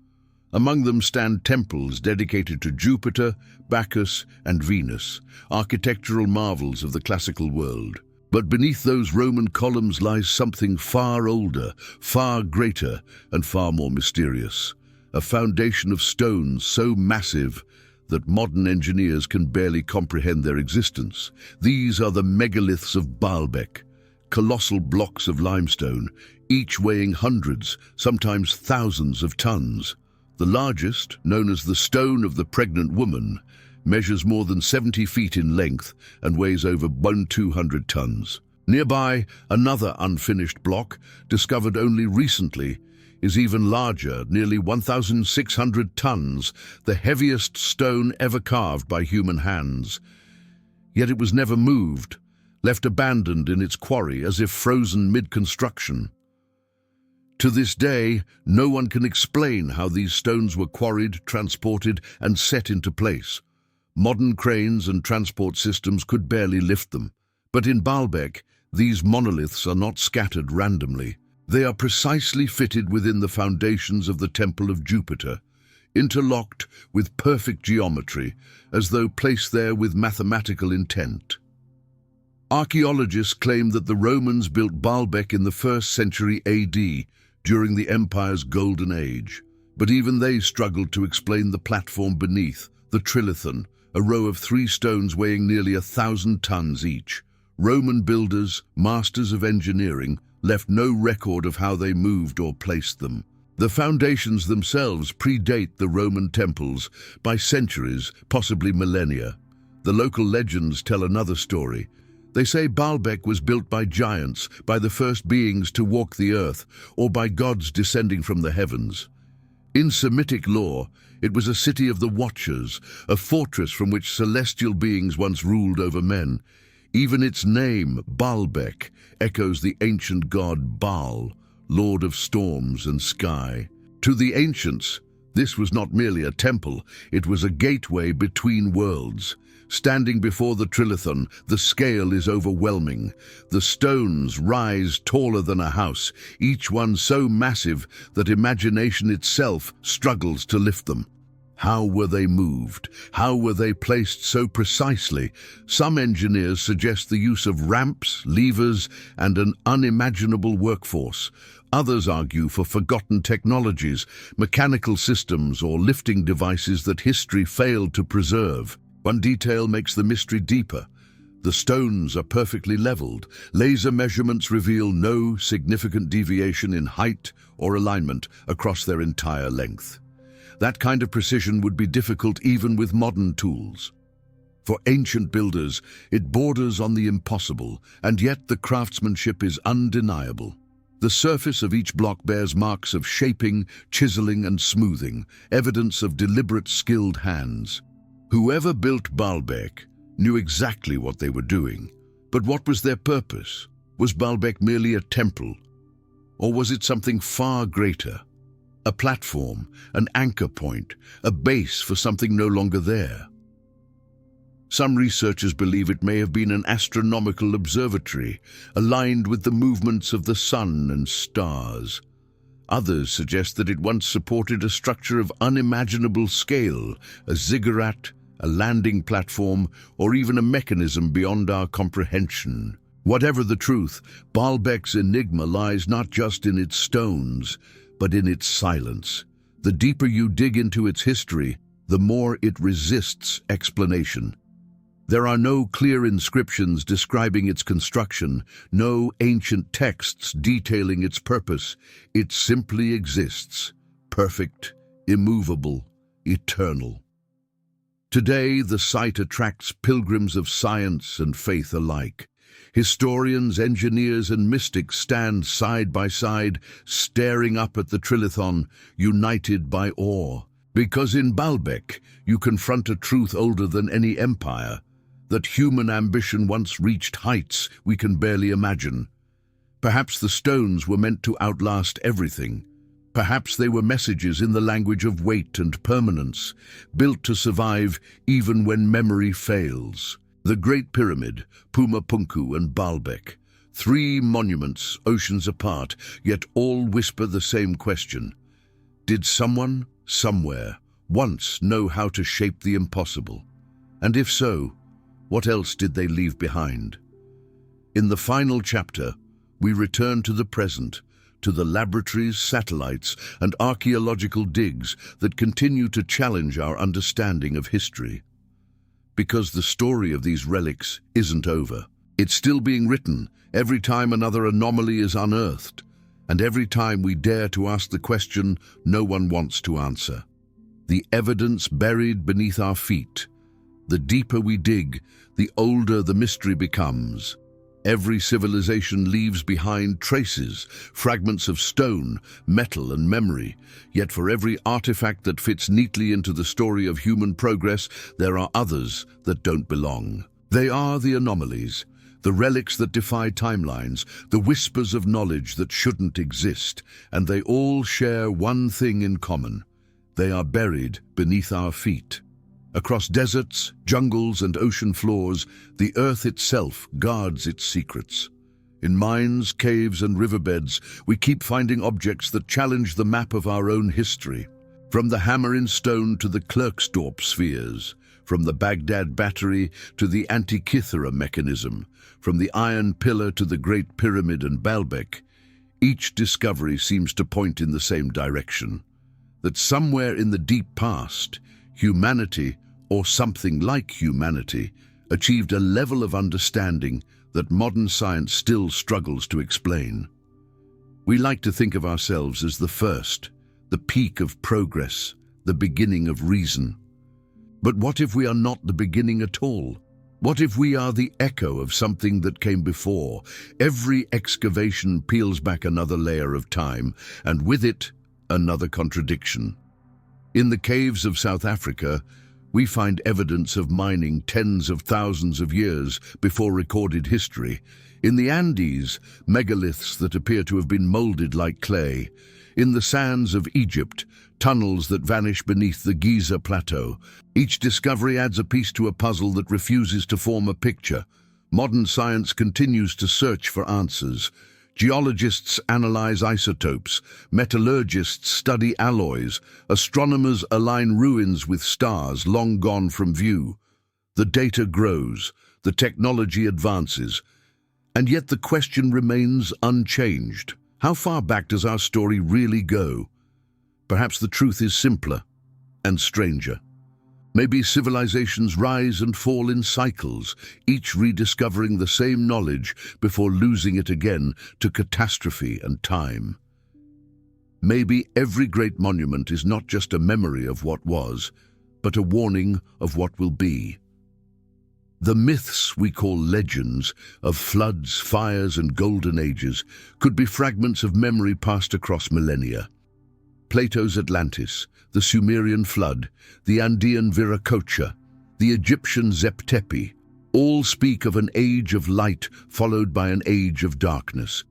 Among them stand temples dedicated to Jupiter, Bacchus, and Venus, architectural marvels of the classical world. But beneath those Roman columns lies something far older, far greater, and far more mysterious. A foundation of stones so massive that modern engineers can barely comprehend their existence. These are the megaliths of Baalbek, colossal blocks of limestone, each weighing hundreds, sometimes thousands of tons. The largest, known as the Stone of the Pregnant Woman, measures more than 70 feet in length and weighs over 200 tons. Nearby, another unfinished block, discovered only recently, is even larger, nearly 1,600 tons, the heaviest stone ever carved by human hands. Yet it was never moved, left abandoned in its quarry as if frozen mid-construction. To this day, no one can explain how these stones were quarried, transported, and set into place. Modern cranes and transport systems could barely lift them. But in Baalbek, these monoliths are not scattered randomly. They are precisely fitted within the foundations of the Temple of Jupiter, interlocked with perfect geometry, as though placed there with mathematical intent. Archaeologists claim that the Romans built Baalbek in the 1st century AD, during the Empire's Golden Age. But even they struggled to explain the platform beneath, the trilithon, a row of 3 stones weighing nearly 1,000 tons each. Roman builders, masters of engineering, left no record of how they moved or placed them. The foundations themselves predate the Roman temples by centuries, possibly millennia. The local legends tell another story. They say Baalbek was built by giants, by the first beings to walk the earth, or by gods descending from the heavens. In Semitic lore, it was a city of the Watchers, a fortress from which celestial beings once ruled over men. Even its name, Baalbek, echoes the ancient god Baal, lord of storms and sky. To the ancients, this was not merely a temple, it was a gateway between worlds. Standing before the trilithon, the scale is overwhelming. The stones rise taller than a house, each one so massive that imagination itself struggles to lift them. How were they moved? How were they placed so precisely? Some engineers suggest the use of ramps, levers, and an unimaginable workforce. Others argue for forgotten technologies, mechanical systems, or lifting devices that history failed to preserve. One detail makes the mystery deeper. The stones are perfectly leveled. Laser measurements reveal no significant deviation in height or alignment across their entire length. That kind of precision would be difficult even with modern tools. For ancient builders, it borders on the impossible, and yet the craftsmanship is undeniable. The surface of each block bears marks of shaping, chiseling, and smoothing, evidence of deliberate, skilled hands. Whoever built Baalbek knew exactly what they were doing. But what was their purpose? Was Baalbek merely a temple? Or was it something far greater? A platform, an anchor point, a base for something no longer there? Some researchers believe it may have been an astronomical observatory, aligned with the movements of the sun and stars. Others suggest that it once supported a structure of unimaginable scale, a ziggurat, a landing platform, or even a mechanism beyond our comprehension. Whatever the truth, Baalbek's enigma lies not just in its stones, but in its silence. The deeper you dig into its history, the more it resists explanation. There are no clear inscriptions describing its construction, no ancient texts detailing its purpose. It simply exists, perfect, immovable, eternal. Today, the site attracts pilgrims of science and faith alike. Historians, engineers, and mystics stand side by side, staring up at the trilithon, united by awe. Because in Baalbek, you confront a truth older than any empire, that human ambition once reached heights we can barely imagine. Perhaps the stones were meant to outlast everything. Perhaps they were messages in the language of weight and permanence, built to survive even when memory fails. The Great Pyramid, Puma Punku, and Baalbek, three monuments oceans apart, yet all whisper the same question. Did someone, somewhere, once know how to shape the impossible? And if so, what else did they leave behind? In the final chapter, we return to the present, to the laboratories, satellites, and archaeological digs that continue to challenge our understanding of history. Because the story of these relics isn't over. It's still being written every time another anomaly is unearthed, and every time we dare to ask the question no one wants to answer. The evidence buried beneath our feet. The deeper we dig, the older the mystery becomes. Every civilization leaves behind traces, fragments of stone, metal, and memory. Yet for every artifact that fits neatly into the story of human progress, there are others that don't belong. They are the anomalies, the relics that defy timelines, the whispers of knowledge that shouldn't exist, and they all share one thing in common. They are buried beneath our feet. Across deserts, jungles, and ocean floors, the earth itself guards its secrets. In mines, caves, and riverbeds, we keep finding objects that challenge the map of our own history. From the hammer in stone to the Klerksdorp spheres, from the Baghdad Battery to the Antikythera Mechanism, from the Iron Pillar to the Great Pyramid and Baalbek, each discovery seems to point in the same direction. That somewhere in the deep past, humanity, or something like humanity, achieved a level of understanding that modern science still struggles to explain. We like to think of ourselves as the first, the peak of progress, the beginning of reason. But what if we are not the beginning at all? What if we are the echo of something that came before? Every excavation peels back another layer of time, and with it, another contradiction. In the caves of South Africa, we find evidence of mining tens of thousands of years before recorded history. In the Andes, megaliths that appear to have been molded like clay. In the sands of Egypt, tunnels that vanish beneath the Giza Plateau. Each discovery adds a piece to a puzzle that refuses to form a picture. Modern science continues to search for answers. Geologists analyze isotopes, metallurgists study alloys, astronomers align ruins with stars long gone from view. The data grows, the technology advances, and yet the question remains unchanged. How far back does our story really go? Perhaps the truth is simpler and stranger. Maybe civilizations rise and fall in cycles, each rediscovering the same knowledge before losing it again to catastrophe and time. Maybe every great monument is not just a memory of what was, but a warning of what will be. The myths we call legends of floods, fires, and golden ages could be fragments of memory passed across millennia. Plato's Atlantis, the Sumerian flood, the Andean Viracocha, the Egyptian Zep-Tepi, all speak of an age of light followed by an age of darkness.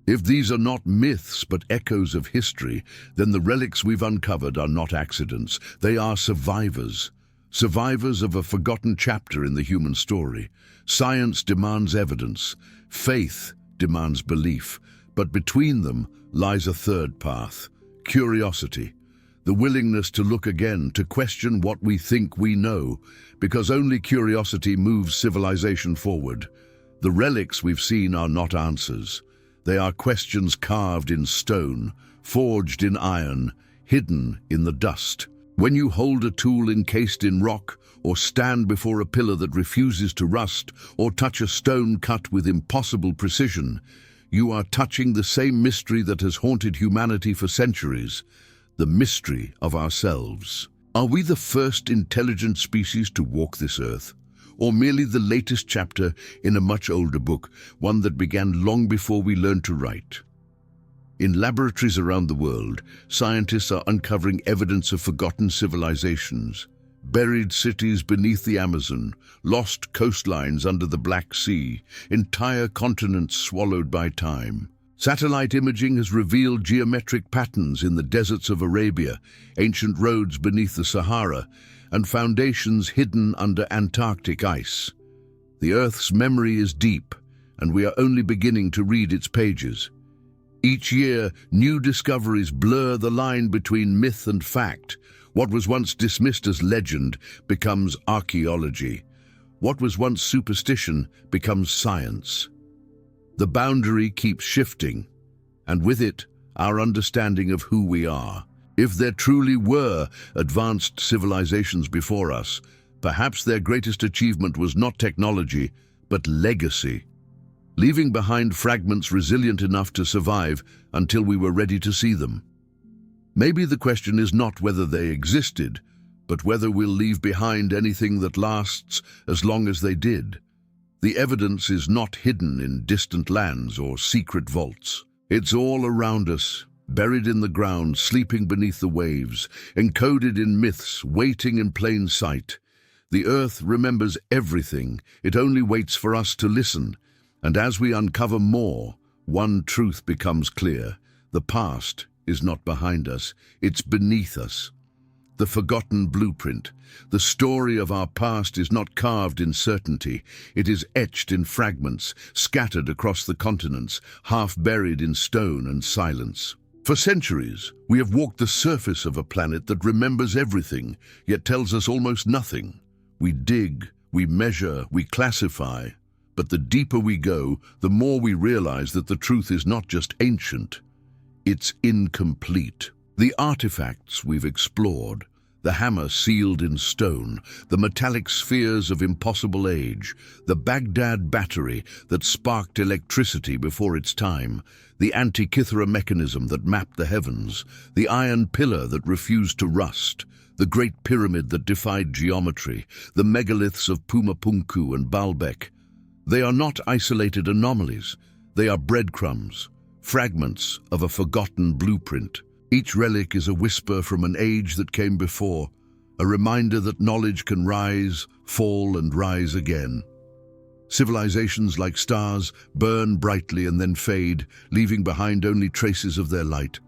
If these are not myths but echoes of history, then the relics we've uncovered are not accidents. They are survivors. Survivors of a forgotten chapter in the human story. Science demands evidence. Faith demands belief. But between them lies a third path: curiosity. The willingness to look again, to question what we think we know, because only curiosity moves civilization forward. The relics we've seen are not answers. They are questions carved in stone, forged in iron, hidden in the dust. When you hold a tool encased in rock, or stand before a pillar that refuses to rust, or touch a stone cut with impossible precision, you are touching the same mystery that has haunted humanity for centuries, the mystery of ourselves. Are we the first intelligent species to walk this earth, or merely the latest chapter in a much older book, one that began long before we learned to write? In laboratories around the world, scientists are uncovering evidence of forgotten civilizations, buried cities beneath the Amazon, lost coastlines under the Black Sea, entire continents swallowed by time. Satellite imaging has revealed geometric patterns in the deserts of Arabia, ancient roads beneath the Sahara, and foundations hidden under Antarctic ice. The Earth's memory is deep, and we are only beginning to read its pages. Each year, new discoveries blur the line between myth and fact. What was once dismissed as legend becomes archaeology. What was once superstition becomes science. The boundary keeps shifting, and with it, our understanding of who we are. If there truly were advanced civilizations before us, perhaps their greatest achievement was not technology, but legacy, leaving behind fragments resilient enough to survive until we were ready to see them. Maybe the question is not whether they existed, but whether we'll leave behind anything that lasts as long as they did. The evidence is not hidden in distant lands or secret vaults. It's all around us, buried in the ground, sleeping beneath the waves, encoded in myths, waiting in plain sight. The earth remembers everything. It only waits for us to listen. And as we uncover more, one truth becomes clear. The past is not behind us, it's beneath us. The forgotten blueprint, the story of our past is not carved in certainty. It is etched in fragments, scattered across the continents, half buried in stone and silence. For centuries, we have walked the surface of a planet that remembers everything, yet tells us almost nothing. We dig, we measure, we classify. But the deeper we go, the more we realize that the truth is not just ancient, it's incomplete. The artifacts we've explored, the hammer sealed in stone, the metallic spheres of impossible age, the Baghdad Battery that sparked electricity before its time, the Antikythera Mechanism that mapped the heavens, the iron pillar that refused to rust, the Great Pyramid that defied geometry, the megaliths of Pumapunku and Baalbek. They are not isolated anomalies. They are breadcrumbs, fragments of a forgotten blueprint. Each relic is a whisper from an age that came before, a reminder that knowledge can rise, fall, and rise again. Civilizations like stars burn brightly and then fade, leaving behind only traces of their light.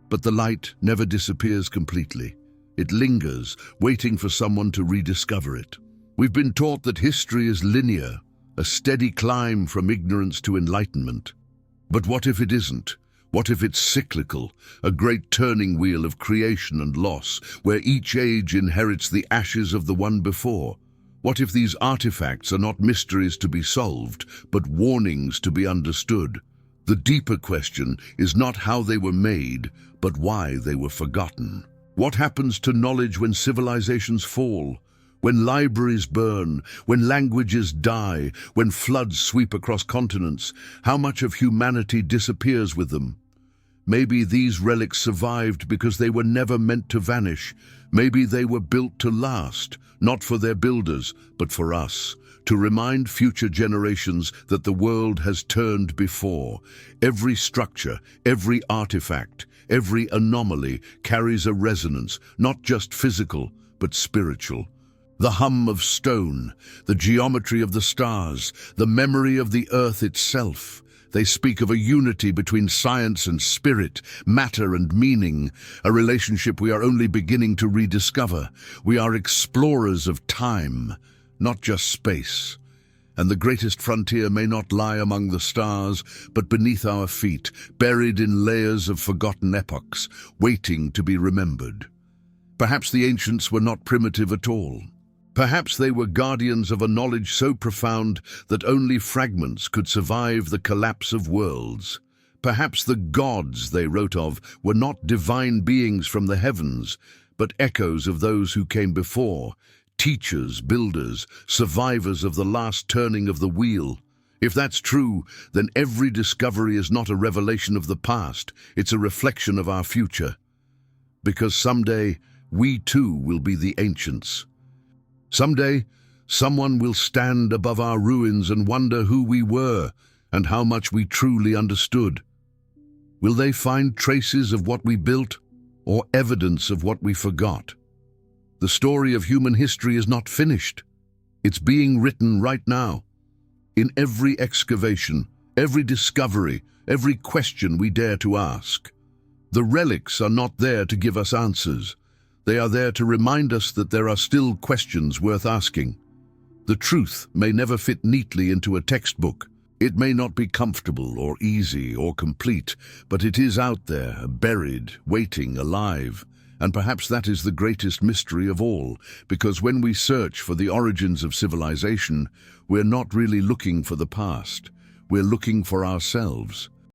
But the light never disappears completely. It lingers, waiting for someone to rediscover it. We've been taught that history is linear, a steady climb from ignorance to enlightenment. But what if it isn't? What if it's cyclical, a great turning wheel of creation and loss, where each age inherits the ashes of the one before? What if these artifacts are not mysteries to be solved, but warnings to be understood? The deeper question is not how they were made, but why they were forgotten. What happens to knowledge when civilizations fall? When libraries burn, when languages die, when floods sweep across continents, how much of humanity disappears with them? Maybe these relics survived because they were never meant to vanish. Maybe they were built to last, not for their builders, but for us, to remind future generations that the world has turned before. Every structure, every artifact, every anomaly carries a resonance, not just physical, but spiritual. The hum of stone, the geometry of the stars, the memory of the earth itself. They speak of a unity between science and spirit, matter and meaning, a relationship we are only beginning to rediscover. We are explorers of time, not just space. And the greatest frontier may not lie among the stars, but beneath our feet, buried in layers of forgotten epochs, waiting to be remembered. Perhaps the ancients were not primitive at all. Perhaps they were guardians of a knowledge so profound that only fragments could survive the collapse of worlds. Perhaps the gods they wrote of were not divine beings from the heavens, but echoes of those who came before, teachers, builders, survivors of the last turning of the wheel. If that's true, then every discovery is not a revelation of the past, it's a reflection of our future. Because someday, we too will be the ancients. Someday, someone will stand above our ruins and wonder who we were and how much we truly understood. Will they find traces of what we built or evidence of what we forgot? The story of human history is not finished. It's being written right now. In every excavation, every discovery, every question we dare to ask. The relics are not there to give us answers. They are there to remind us that there are still questions worth asking. The truth may never fit neatly into a textbook. It may not be comfortable or easy or complete, but it is out there, buried, waiting, alive. And perhaps that is the greatest mystery of all, because when we search for the origins of civilization, we're not really looking for the past. We're looking for ourselves.